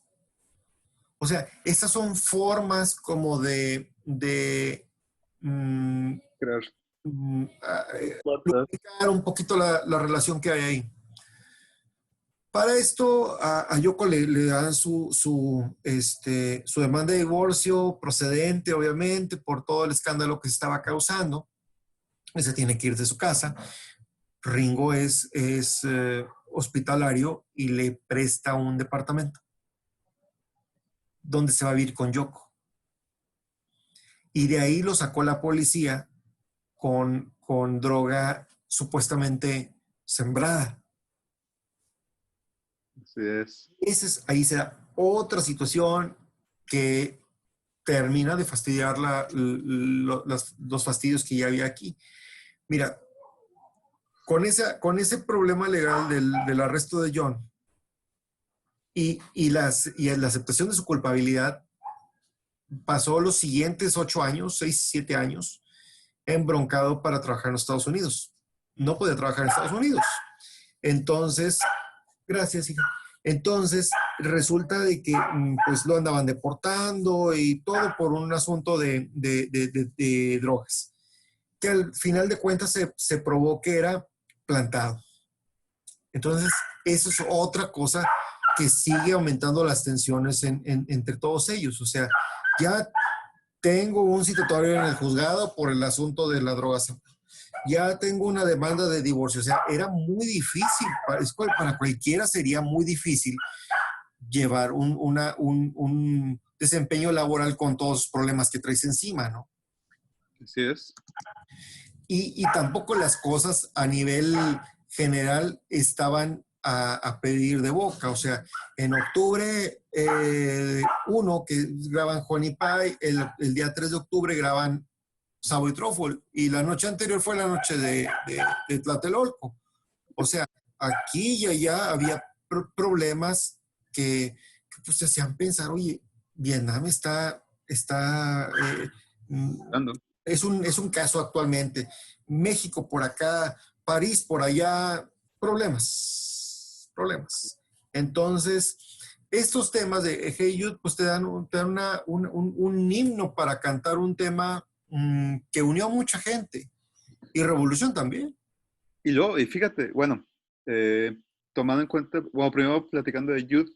Speaker 2: O sea, estas son formas como de
Speaker 1: Crear.
Speaker 2: explicar un poquito la relación que hay ahí. Para esto, a Yoko le dan su demanda de divorcio procedente, obviamente, por todo el escándalo que se estaba causando. Y se tiene que ir de su casa. Ringo es hospitalario y le presta un departamento donde se va a vivir con Yoko. Y de ahí lo sacó la policía con droga supuestamente sembrada.
Speaker 1: Así es.
Speaker 2: Ahí se da otra situación que termina de fastidiar los fastidios que ya había aquí. Mira, con ese problema legal del arresto de John y la aceptación de su culpabilidad, pasó los siguientes 8 años, 6, 7 años, embroncado para trabajar en los Estados Unidos. No podía trabajar en Estados Unidos. Entonces, gracias, hija. Entonces, resulta de que pues lo andaban deportando y todo por un asunto de drogas, que al final de cuentas se probó que era plantado. Entonces, eso es otra cosa que sigue aumentando las tensiones entre todos ellos. O sea, ya tengo un citatorio en el juzgado por el asunto de la droga. Ya tengo una demanda de divorcio. O sea, era muy difícil, para cualquiera sería muy difícil llevar un desempeño laboral con todos los problemas que traes encima, ¿no?
Speaker 1: Así es.
Speaker 2: Y tampoco las cosas a nivel general estaban a pedir de boca. O sea, en octubre 1, que graban Honey Pie, el día 3 de octubre graban Sabo y Truffle, y la noche anterior fue la noche de Tlatelolco. O sea, aquí y allá había problemas que pues te hacían pensar, oye, Vietnam está es un caso actualmente. México por acá, París por allá, problemas. Entonces, estos temas de Hey Jude, pues te dan un himno para cantar un tema que unió a mucha gente. Y Revolución también.
Speaker 1: Y luego, y fíjate, bueno, tomando en cuenta, bueno, primero platicando de Jude,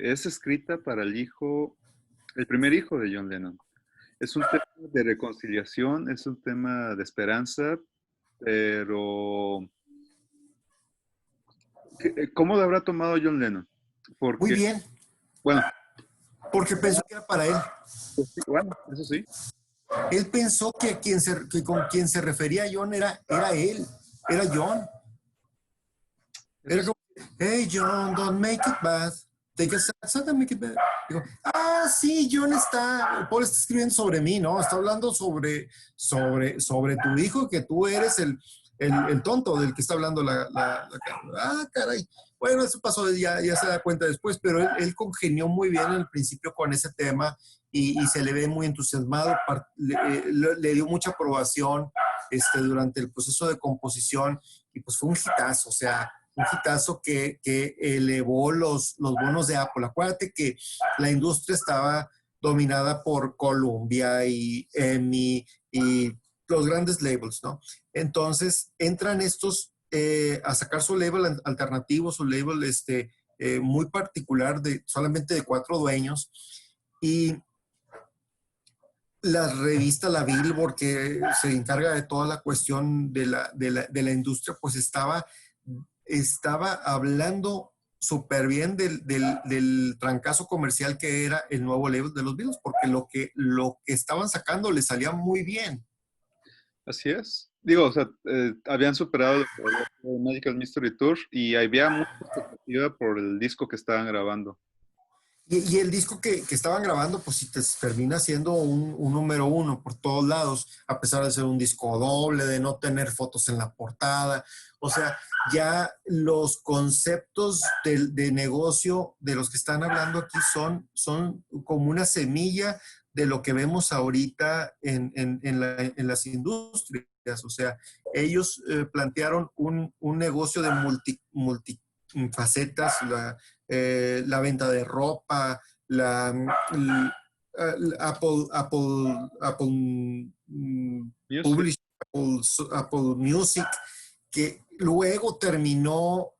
Speaker 1: es escrita para el primer hijo de John Lennon. Es un tema de reconciliación, es un tema de esperanza, pero ¿cómo lo habrá tomado John Lennon? Porque,
Speaker 2: muy bien.
Speaker 1: Bueno.
Speaker 2: Porque pensó que era para él.
Speaker 1: Bueno, eso sí.
Speaker 2: Él pensó que con quien se refería a John era él, era John. Era como, hey John, don't make it bad. Take a sad and make it bad. Digo, sí, Paul está escribiendo sobre mí, ¿no? Está hablando sobre tu hijo, que tú eres el tonto del que está hablando la caray. Bueno, eso pasó, ya se da cuenta después, pero él congenió muy bien en el principio con ese tema y se le ve muy entusiasmado, le dio mucha aprobación durante el proceso de composición y pues fue un hitazo, o sea, un hitazo que elevó los bonos de Apple. Acuérdate que la industria estaba dominada por Columbia y EMI y los grandes labels, ¿no? Entonces entran estos a sacar su label alternativo, su label muy particular, solamente de 4 dueños, y la revista, la Billboard, que se encarga de toda la cuestión de la industria, pues estaba hablando súper bien del trancazo comercial que era el nuevo label de los Beatles, porque lo que estaban sacando le salía muy bien.
Speaker 1: Así es. Digo, o sea, habían superado el Magical Mystery Tour y había mucha expectativa por el disco que estaban grabando.
Speaker 2: Y el disco que estaban grabando, pues sí, termina siendo un número 1 por todos lados, a pesar de ser un disco doble, de no tener fotos en la portada. O sea, ya los conceptos de negocio de los que están hablando aquí son como una semilla de lo que vemos ahorita en las industrias. O sea, ellos plantearon un negocio de facetas, la venta de ropa, Apple
Speaker 1: Music.
Speaker 2: Publishing, Apple Music, que luego terminó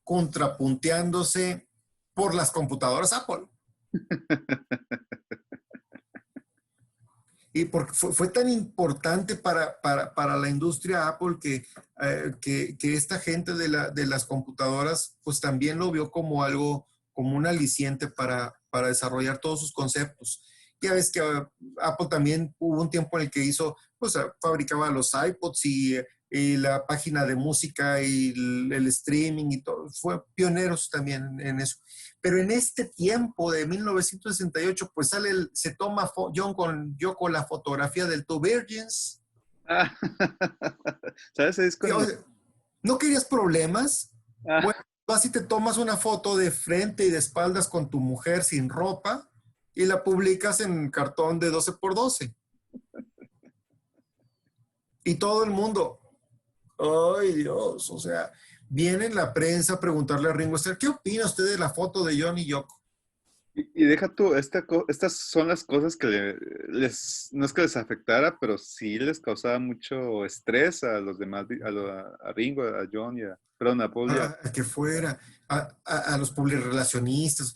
Speaker 2: contrapunteándose por las computadoras Apple. Y porque fue tan importante para la industria Apple que esta gente de las computadoras pues también lo vio como algo, como un aliciente para desarrollar todos sus conceptos. Ya ves que Apple también hubo un tiempo en el que pues fabricaba los iPods y la página de música y el streaming y todo. Fue pioneros también en eso. Pero en este tiempo de 1968, pues se toma John con Yoko la fotografía del Two Virgins.
Speaker 1: Ah, ¿sabes? Es con...
Speaker 2: ¿No querías problemas?
Speaker 1: Ah.
Speaker 2: Bueno, vas y te tomas una foto de frente y de espaldas con tu mujer sin ropa y la publicas en cartón de 12 por 12. Y todo el mundo, ¡ay Dios! O sea, viene la prensa a preguntarle a Ringo Starr, ¿qué opina usted de la foto de John y Yoko?
Speaker 1: Y deja tú, estas son las cosas que no es que les afectara, pero sí les causaba mucho estrés a los demás, a Ringo, a John perdón, a Paul.
Speaker 2: Que fuera, a los publirelacionistas.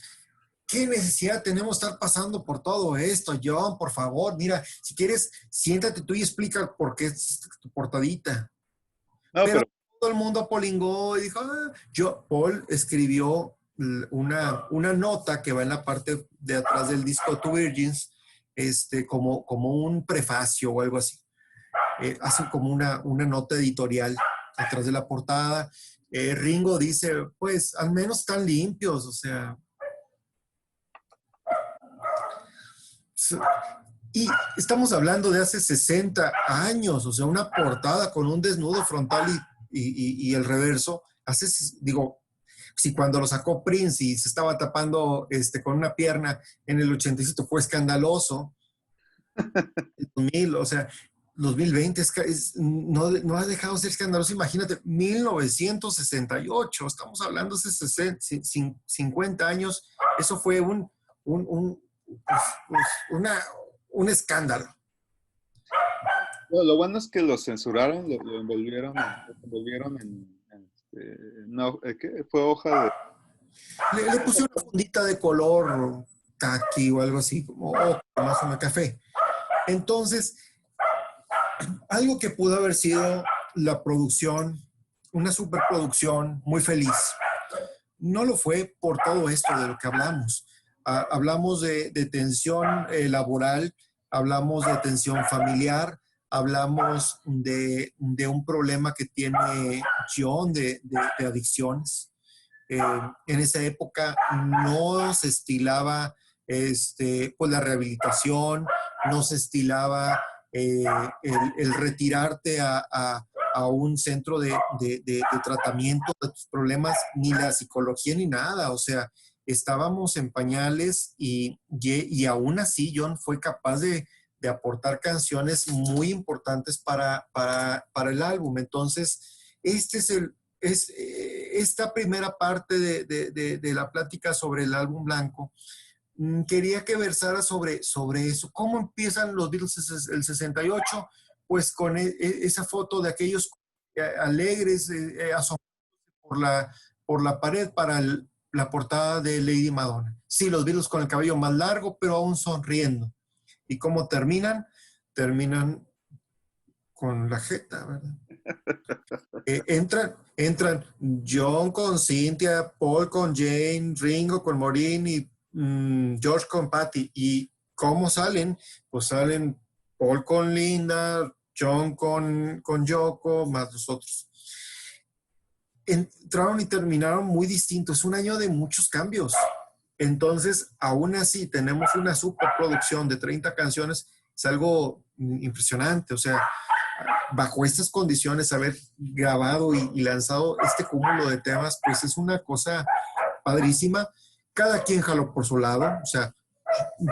Speaker 2: ¿Qué necesidad tenemos de estar pasando por todo esto, John? Por favor, mira, si quieres, siéntate tú y explica por qué es tu portadita. No, pero todo el mundo apolingó y dijo, Paul escribió una nota que va en la parte de atrás del disco Two Virgins, como un prefacio o algo así. Hace como una nota editorial atrás de la portada. Ringo dice, pues, al menos están limpios, o sea. Y estamos hablando de hace 60 años, o sea, una portada con un desnudo frontal y el reverso. Si cuando lo sacó Prince y se estaba tapando con una pierna en el 87 fue escandaloso, el 2000, o sea, 2020 no ha dejado de ser escandaloso. Imagínate, 1968, estamos hablando de hace 50 años, eso fue un escándalo.
Speaker 1: Bueno, lo bueno es que lo censuraron, lo envolvieron no, ¿qué? Fue hoja de...
Speaker 2: Le puse una fundita de color caqui o algo así, como más o café. Entonces, algo que pudo haber sido la producción, una superproducción muy feliz, no lo fue por todo esto de lo que hablamos. Hablamos de tensión laboral, hablamos de tensión familiar, hablamos de un problema que tiene John de adicciones. En esa época no se estilaba pues la rehabilitación, no se estilaba el retirarte a un centro de tratamiento de tus problemas, ni la psicología ni nada. O sea, estábamos en pañales y aún así John fue capaz de aportar canciones muy importantes para el álbum. Entonces, esta primera parte de la plática sobre el álbum blanco, quería que versara sobre eso. ¿Cómo empiezan los Beatles el 68? Pues con esa foto de aquellos alegres asomándose por la pared para la portada de Lady Madonna. Sí, los Beatles con el cabello más largo, pero aún sonriendo. ¿Y cómo terminan? Terminan con la jeta, ¿verdad? Entran John con Cynthia, Paul con Jane, Ringo con Maureen y George con Patty. ¿Y cómo salen? Pues salen Paul con Linda, John con Yoko, más los otros. Entraron y terminaron muy distintos. Es un año de muchos cambios. Entonces, aún así, tenemos una superproducción de 30 canciones. Es algo impresionante. O sea, bajo estas condiciones, haber grabado y lanzado este cúmulo de temas, pues es una cosa padrísima. Cada quien jaló por su lado. O sea,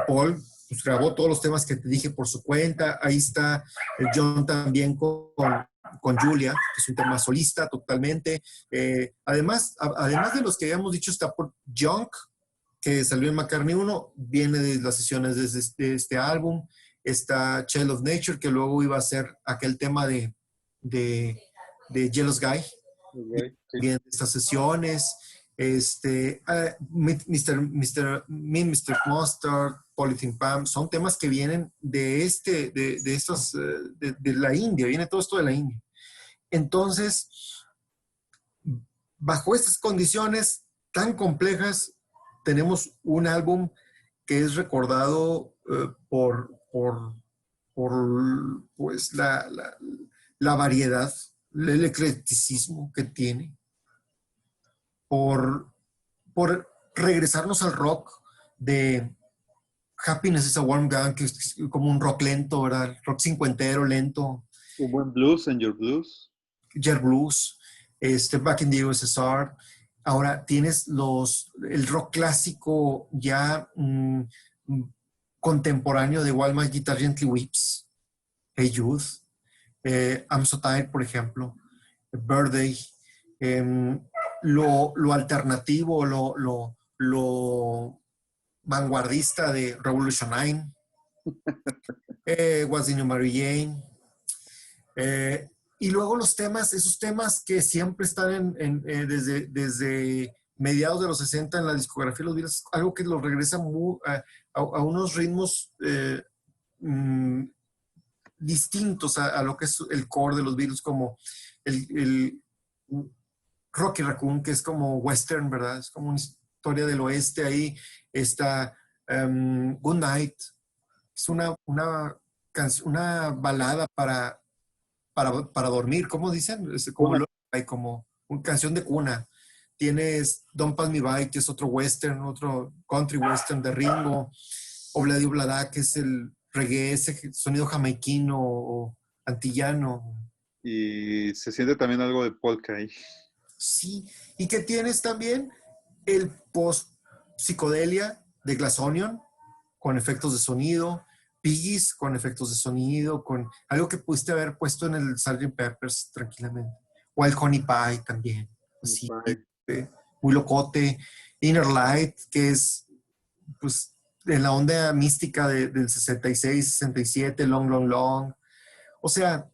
Speaker 2: Paul pues grabó todos los temas que te dije por su cuenta. Ahí está el John también con Julia, que es un tema solista totalmente. Además de los que habíamos dicho, está por Junk, que salió en McCartney 1, viene de las sesiones de este álbum. Está Child of Nature, que luego iba a ser aquel tema de Jealous Guy,
Speaker 1: Okay, sí.
Speaker 2: bien de estas sesiones. Mr. Mustard, Polythene Pam, son temas que vienen de la India, viene todo esto de la India. Entonces, bajo estas condiciones tan complejas, tenemos un álbum que es recordado por pues, la variedad, el eclecticismo que tiene, por regresarnos al rock de Happiness is a Warm Gun, que es como un rock lento, ¿verdad? Rock cincuentero, lento.
Speaker 1: Un buen blues en Your Blues.
Speaker 2: Jet Blues, Back in the USSR. Ahora tienes el rock clásico ya contemporáneo de While My Guitar Gently Weeps, Hey Jude, I'm So Tired, por ejemplo, Birthday, lo alternativo, lo vanguardista de Revolution 9, What's the New Mary Jane, y luego esos temas que siempre están desde mediados de los 60 en la discografía de los Beatles, algo que los regresa a unos ritmos distintos a lo que es el core de los Beatles, como el Rocky Raccoon, que es como western, ¿verdad? Es como una historia del oeste. Ahí está Good Night, es una balada para dormir, ¿cómo dicen? Es como una canción de cuna. Tienes Don't Pass Me By, que es otro western, otro country western de Ringo. Obladi Oblada, que es el reggae, ese sonido jamaiquino o antillano.
Speaker 1: Y se siente también algo de polka ahí.
Speaker 2: Sí, y que tienes también el post-psicodelia de Glass Onion, con efectos de sonido, Piggies con efectos de sonido, con algo que pudiste haber puesto en el Sgt. Peppers tranquilamente. Wild Honey Pie también, así, muy locote. Inner Light, que es pues en la onda mística del 66, 67, Long, Long, Long. O sea,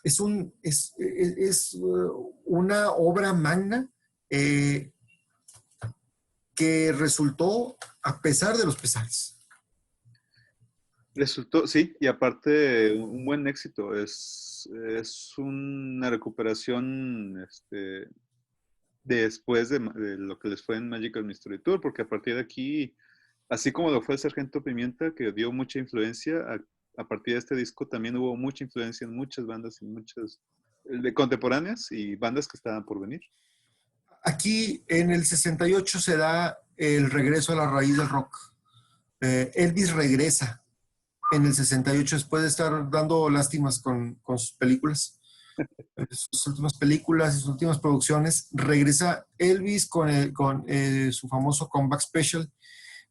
Speaker 2: es una obra magna que resultó a pesar de los pesares.
Speaker 1: Resultó, sí, y aparte un buen éxito. Es una recuperación después de lo que les fue en Magical Mystery Tour, porque a partir de aquí, así como lo fue el Sargento Pimienta, que dio mucha influencia, a partir de este disco también hubo mucha influencia en muchas bandas, en muchas de contemporáneas y bandas que estaban por venir.
Speaker 2: Aquí en el 68 se da el regreso a la raíz del rock. Elvis regresa en el 68 después de estar dando lástimas con sus películas. Sus últimas películas y sus últimas producciones, regresa Elvis con su famoso Comeback Special,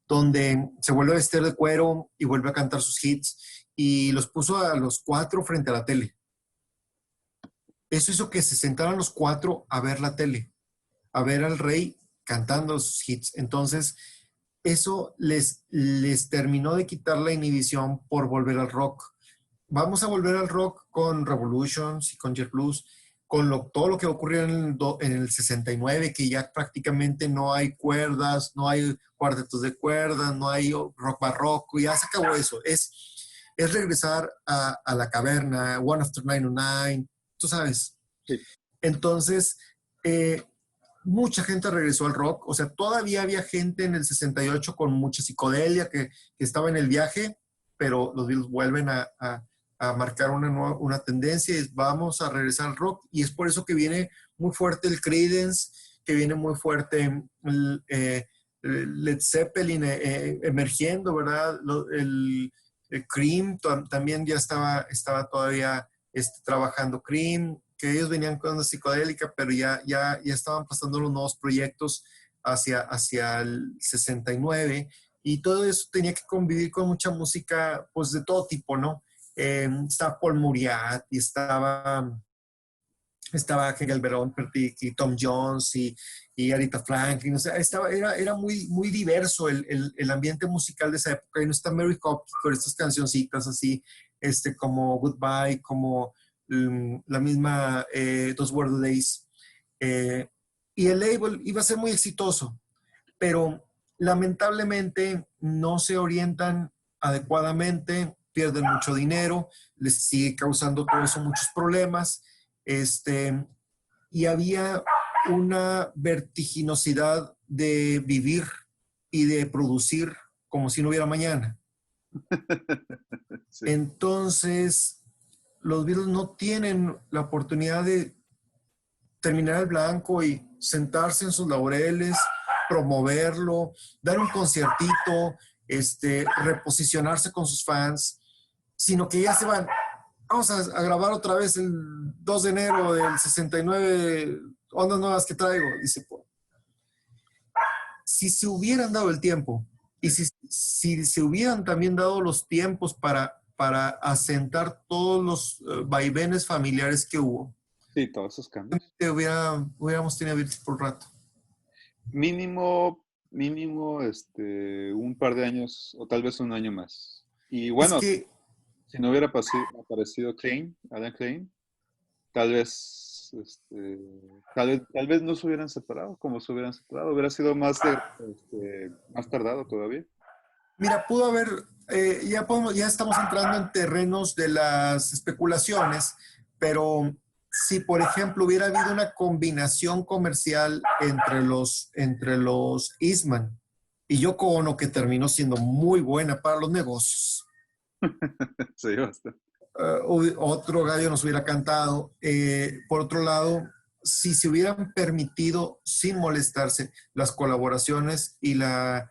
Speaker 2: donde se vuelve a vestir de cuero y vuelve a cantar sus hits y los puso a los 4 frente a la tele. Eso hizo que se sentaran los 4 a ver la tele, a ver al rey cantando sus hits. Entonces, eso les terminó de quitar la inhibición por volver al rock. Vamos a volver al rock con Revolutions y con Jet Blues, con todo lo que ocurrió en el 69, que ya prácticamente no hay cuerdas, no hay cuartetos de cuerdas, no hay rock barroco, ya se acabó eso. Es regresar a la caverna, One After 909, tú sabes.
Speaker 1: Sí.
Speaker 2: Entonces, mucha gente regresó al rock, o sea, todavía había gente en el 68 con mucha psicodelia que estaba en el viaje, pero los Beatles vuelven a marcar una tendencia y vamos a regresar al rock, y es por eso que viene muy fuerte el Creedence, que viene muy fuerte el Led Zeppelin emergiendo, ¿verdad? El Cream también ya estaba todavía trabajando Cream, que ellos venían con una psicodélica, pero ya estaban pasando los nuevos proyectos hacia el 69, y todo eso tenía que convivir con mucha música, pues de todo tipo, ¿no? Estaba Paul Muriat y estaba Hegel Pertic y Tom Jones y Aretha Franklin, o sea, era muy, muy diverso el ambiente musical de esa época, y no está Mary Poppins con estas cancioncitas así, como Goodbye, como la misma Those Were the Days, eh, y el label iba a ser muy exitoso, pero lamentablemente no se orientan adecuadamente, pierden mucho dinero, les sigue causando todo eso muchos problemas, y había una vertiginosidad de vivir y de producir como si no hubiera mañana.
Speaker 1: Sí.
Speaker 2: Entonces, los Beatles no tienen la oportunidad de terminar el blanco y sentarse en sus laureles, promoverlo, dar un conciertito, reposicionarse con sus fans, sino que ya se van. Vamos a grabar otra vez el 2 de enero del 69, ondas nuevas que traigo. Dice, pues, si se hubieran dado el tiempo y si se hubieran también dado los tiempos para asentar todos los vaivenes familiares que hubo,
Speaker 1: Sí, todos esos cambios.
Speaker 2: hubiéramos tenido Beatles por rato.
Speaker 1: Mínimo, mínimo, un par de años o tal vez un año más. Y
Speaker 2: Es
Speaker 1: bueno,
Speaker 2: que
Speaker 1: si no hubiera aparecido Alan Klein, tal vez, tal vez no se hubieran separado como se hubieran separado. Hubiera sido más tardado todavía.
Speaker 2: mira, pudo haber, ya estamos entrando en terrenos de las especulaciones, pero si, por ejemplo, hubiera habido una combinación comercial entre los Eastman y Yoko Ono, que terminó siendo muy buena para los negocios,
Speaker 1: Sí, bastante.
Speaker 2: otro gallo nos hubiera cantado. Por otro lado, si se hubieran permitido sin molestarse las colaboraciones y el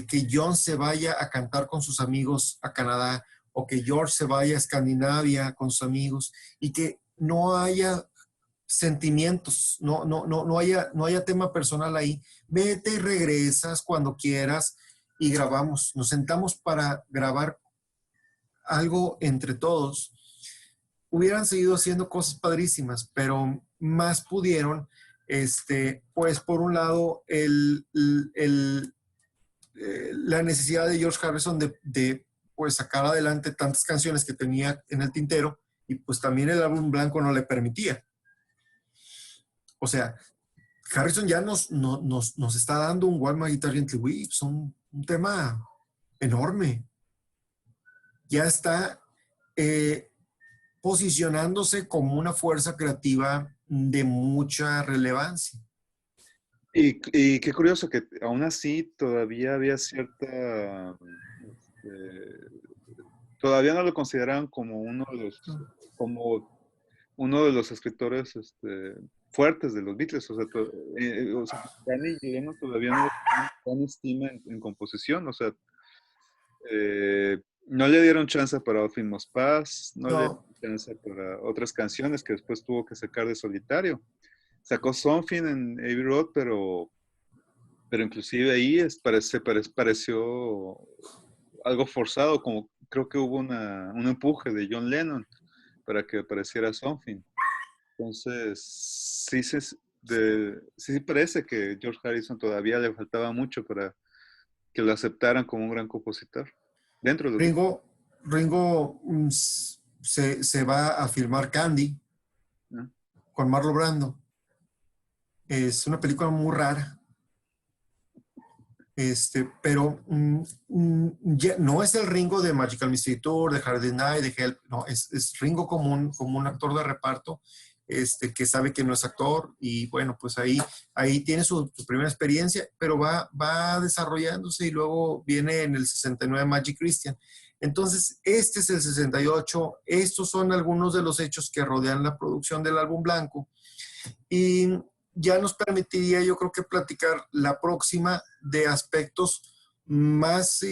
Speaker 2: que John se vaya a cantar con sus amigos a Canadá, o que George se vaya a Escandinavia con sus amigos, y que no haya sentimientos, no haya tema personal ahí, vete y regresas cuando quieras y grabamos, nos sentamos para grabar algo entre todos, hubieran seguido haciendo cosas padrísimas, pero más pudieron, pues por un lado, la necesidad de George Harrison de pues sacar adelante tantas canciones que tenía en el tintero, y pues también el álbum blanco no le permitía. O sea, Harrison ya nos está dando un While My Guitar Gently Weeps, un tema enorme. Ya está posicionándose como una fuerza creativa de mucha relevancia.
Speaker 1: Y qué curioso que aún así todavía había todavía no lo consideraban como uno de los escritores fuertes de los Beatles. O sea, Danny y Lennon todavía no dan estima en composición. O sea, no le dieron chance para All Things Must Pass, no le
Speaker 2: No,
Speaker 1: dieron chance para otras canciones que después tuvo que sacar de solitario. Sacó Something en Abbey Road, pero inclusive ahí pareció algo forzado, como creo que hubo un empuje de John Lennon para que apareciera Something. Entonces, sí parece que George Harrison todavía le faltaba mucho para que lo aceptaran como un gran compositor dentro de los Beatles,
Speaker 2: Ringo se va a filmar Candy
Speaker 1: ¿no?
Speaker 2: con Marlon Brando. Es una película muy rara. Pero no es el Ringo de Magical Mystery Tour, de Hard Day's Night, de Help, no, es Ringo como un actor de reparto, que sabe que no es actor, y bueno, pues ahí tiene su primera experiencia, pero va desarrollándose, y luego viene en el 69 Magic Christian. Entonces, este es el 68, estos son algunos de los hechos que rodean la producción del álbum blanco, y ya nos permitiría, yo creo, que platicar la próxima de aspectos más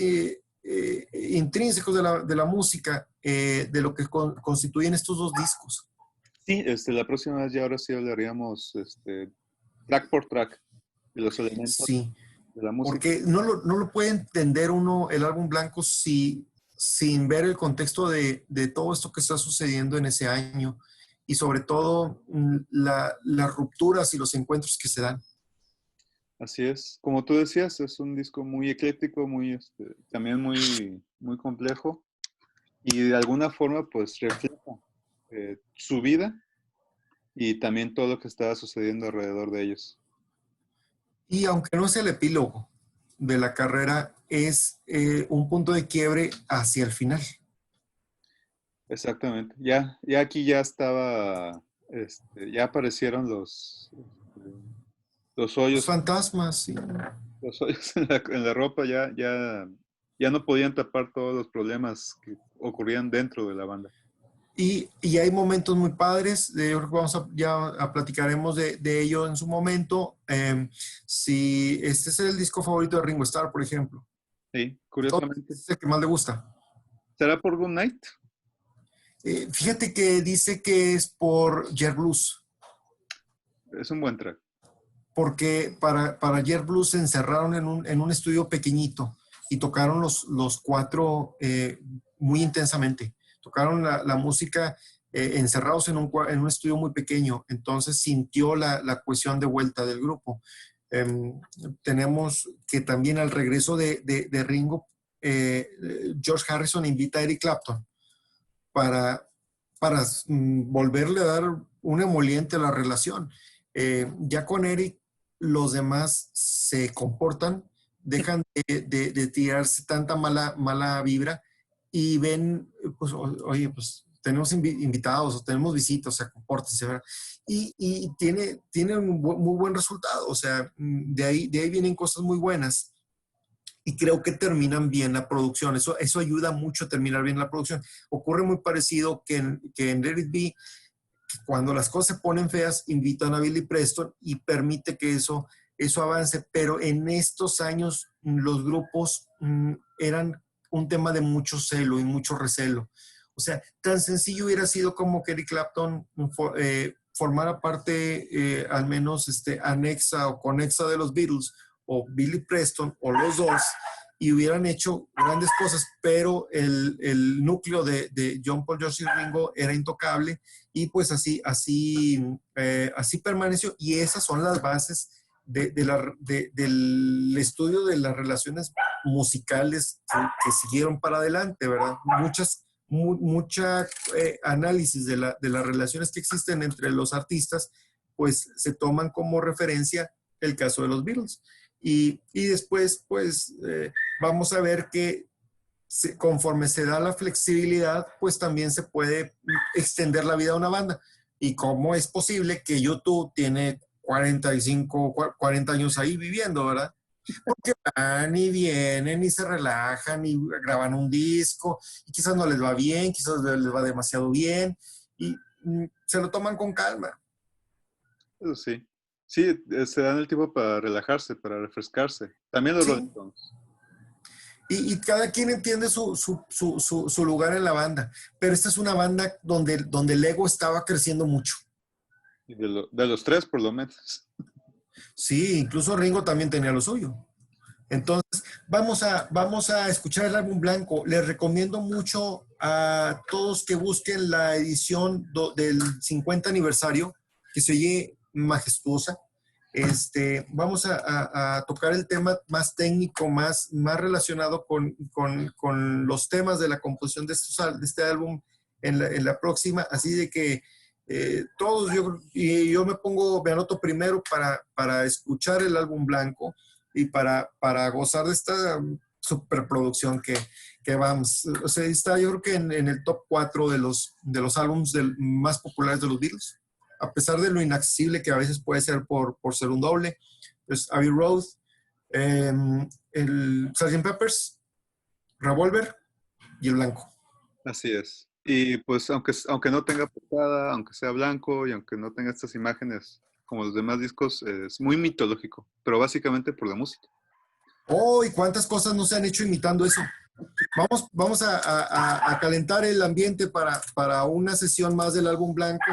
Speaker 2: intrínsecos de la música, de lo que constituyen estos dos discos.
Speaker 1: Sí, la próxima vez ya ahora sí hablaríamos track por track de los elementos
Speaker 2: Sí,
Speaker 1: de la música.
Speaker 2: Porque no lo puede entender uno el álbum blanco sin ver el contexto de todo esto que está sucediendo en ese año y sobre todo las rupturas y los encuentros que se dan.
Speaker 1: Así es. Como tú decías, es un disco muy ecléctico, muy, también muy, muy complejo y de alguna forma pues refleja su vida y también todo lo que estaba sucediendo alrededor de ellos.
Speaker 2: Y aunque no es el epílogo de la carrera, es un punto de quiebre hacia el final.
Speaker 1: Exactamente. Ya aquí ya estaba, ya aparecieron los
Speaker 2: Los
Speaker 1: hoyos,
Speaker 2: fantasmas, sí.
Speaker 1: los hoyos en la ropa, ya no podían tapar todos los problemas que ocurrían dentro de la banda.
Speaker 2: Y hay momentos muy padres, yo creo que platicaremos de ello en su momento. Si este es el disco favorito de Ringo Starr, por ejemplo.
Speaker 1: Sí, curiosamente.
Speaker 2: Es el que más le gusta.
Speaker 1: ¿Será por Good Night?
Speaker 2: Fíjate que dice que es por Jet Blues,
Speaker 1: Es un buen track.
Speaker 2: porque para Jet Blues se encerraron en un estudio pequeñito y tocaron los cuatro muy intensamente. Tocaron la música encerrados en un estudio muy pequeño, entonces sintió la cohesión de vuelta del grupo. Tenemos que también al regreso de Ringo, George Harrison invita a Eric Clapton para volverle a dar un emoliente a la relación. Ya con Eric, los demás se comportan, dejan de tirarse tanta mala vibra y ven, pues, oye, pues tenemos invitados o tenemos visitas, o sea, compórtense, ¿verdad? Y tiene un muy buen resultado, o sea, de ahí vienen cosas muy buenas. Y creo que terminan bien la producción. Eso ayuda mucho a terminar bien la producción. Ocurre muy parecido que en Let It Be, cuando las cosas se ponen feas, invitan a Billy Preston y permite que eso avance. Pero en estos años los grupos eran un tema de mucho celo y mucho recelo. O sea, tan sencillo hubiera sido como que Eric Clapton formara parte al menos anexa o conexa de los Beatles, o Billy Preston, o los dos, y hubieran hecho grandes cosas, pero el núcleo de John, Paul, George y Ringo era intocable, y pues así permaneció, y esas son las bases del estudio de las relaciones musicales que siguieron para adelante, ¿verdad? Mucha análisis de las relaciones que existen entre los artistas, pues se toman como referencia el caso de los Beatles. Y después, pues, vamos a ver que conforme se da la flexibilidad, pues también se puede extender la vida de una banda. Y cómo es posible que YouTube tiene 45, 40 años ahí viviendo, ¿verdad? Porque van y vienen y se relajan y graban un disco y quizás no les va bien, quizás les va demasiado bien y se lo toman con calma.
Speaker 1: Eso sí. Sí, se dan el tiempo para relajarse, para refrescarse. También los Rolling
Speaker 2: Sí.
Speaker 1: Stones.
Speaker 2: Y cada quien entiende su lugar en la banda, pero esta es una banda donde el ego estaba creciendo mucho.
Speaker 1: Y de los tres, por lo menos.
Speaker 2: Sí, incluso Ringo también tenía lo suyo. Entonces, vamos a escuchar el álbum blanco. Les recomiendo mucho a todos que busquen la edición del 50 aniversario, que se oye majestuosa. Vamos a tocar el tema más técnico, más relacionado con los temas de la composición de este álbum en la próxima. Así de que todos, yo me anoto primero para escuchar el álbum blanco y para gozar de esta superproducción que vamos. O sea, está yo creo que en el top 4 de los álbumes más populares de los Beatles, a pesar de lo inaccesible que a veces puede ser por ser un doble. Pues Abbey Road, el Sgt. Peppers, Revolver y el blanco.
Speaker 1: Así es. Y pues aunque no tenga portada, aunque sea blanco y aunque no tenga estas imágenes como los demás discos, es muy mitológico, pero básicamente por la música.
Speaker 2: Oh, y cuántas cosas no se han hecho imitando eso. Vamos a calentar el ambiente para una sesión más del álbum blanco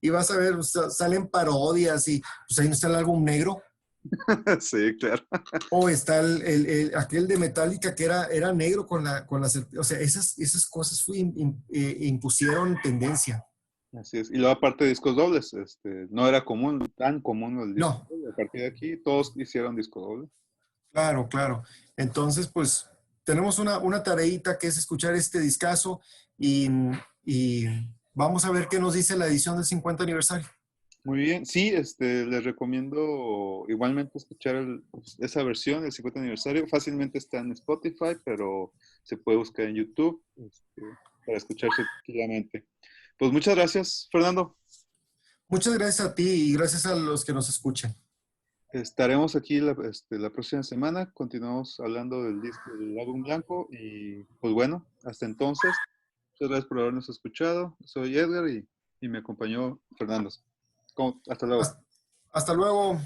Speaker 2: y vas a ver, salen parodias y pues ahí no está el álbum negro.
Speaker 1: Sí, claro.
Speaker 2: O está aquel de Metallica que era negro o sea, esas cosas impusieron tendencia.
Speaker 1: Así es. Y luego aparte de discos dobles, no era común, tan común el disco
Speaker 2: No,
Speaker 1: doble. A partir de aquí todos hicieron disco doble.
Speaker 2: claro, claro. Entonces, pues, tenemos una tareita que es escuchar este discazo y, y vamos a ver qué nos dice la edición del 50 aniversario.
Speaker 1: Muy bien. Sí, les recomiendo igualmente escuchar esa versión del 50 aniversario. Fácilmente está en Spotify, pero se puede buscar en YouTube, para escucharse tranquilamente. Pues muchas gracias, Fernando.
Speaker 2: Muchas gracias a ti y gracias a los que nos escuchan.
Speaker 1: Estaremos aquí la próxima semana. Continuamos hablando del disco del álbum blanco. Y pues bueno, hasta entonces, muchas gracias por habernos escuchado. Soy Edgar y me acompañó Fernando. Hasta luego.
Speaker 2: Hasta luego.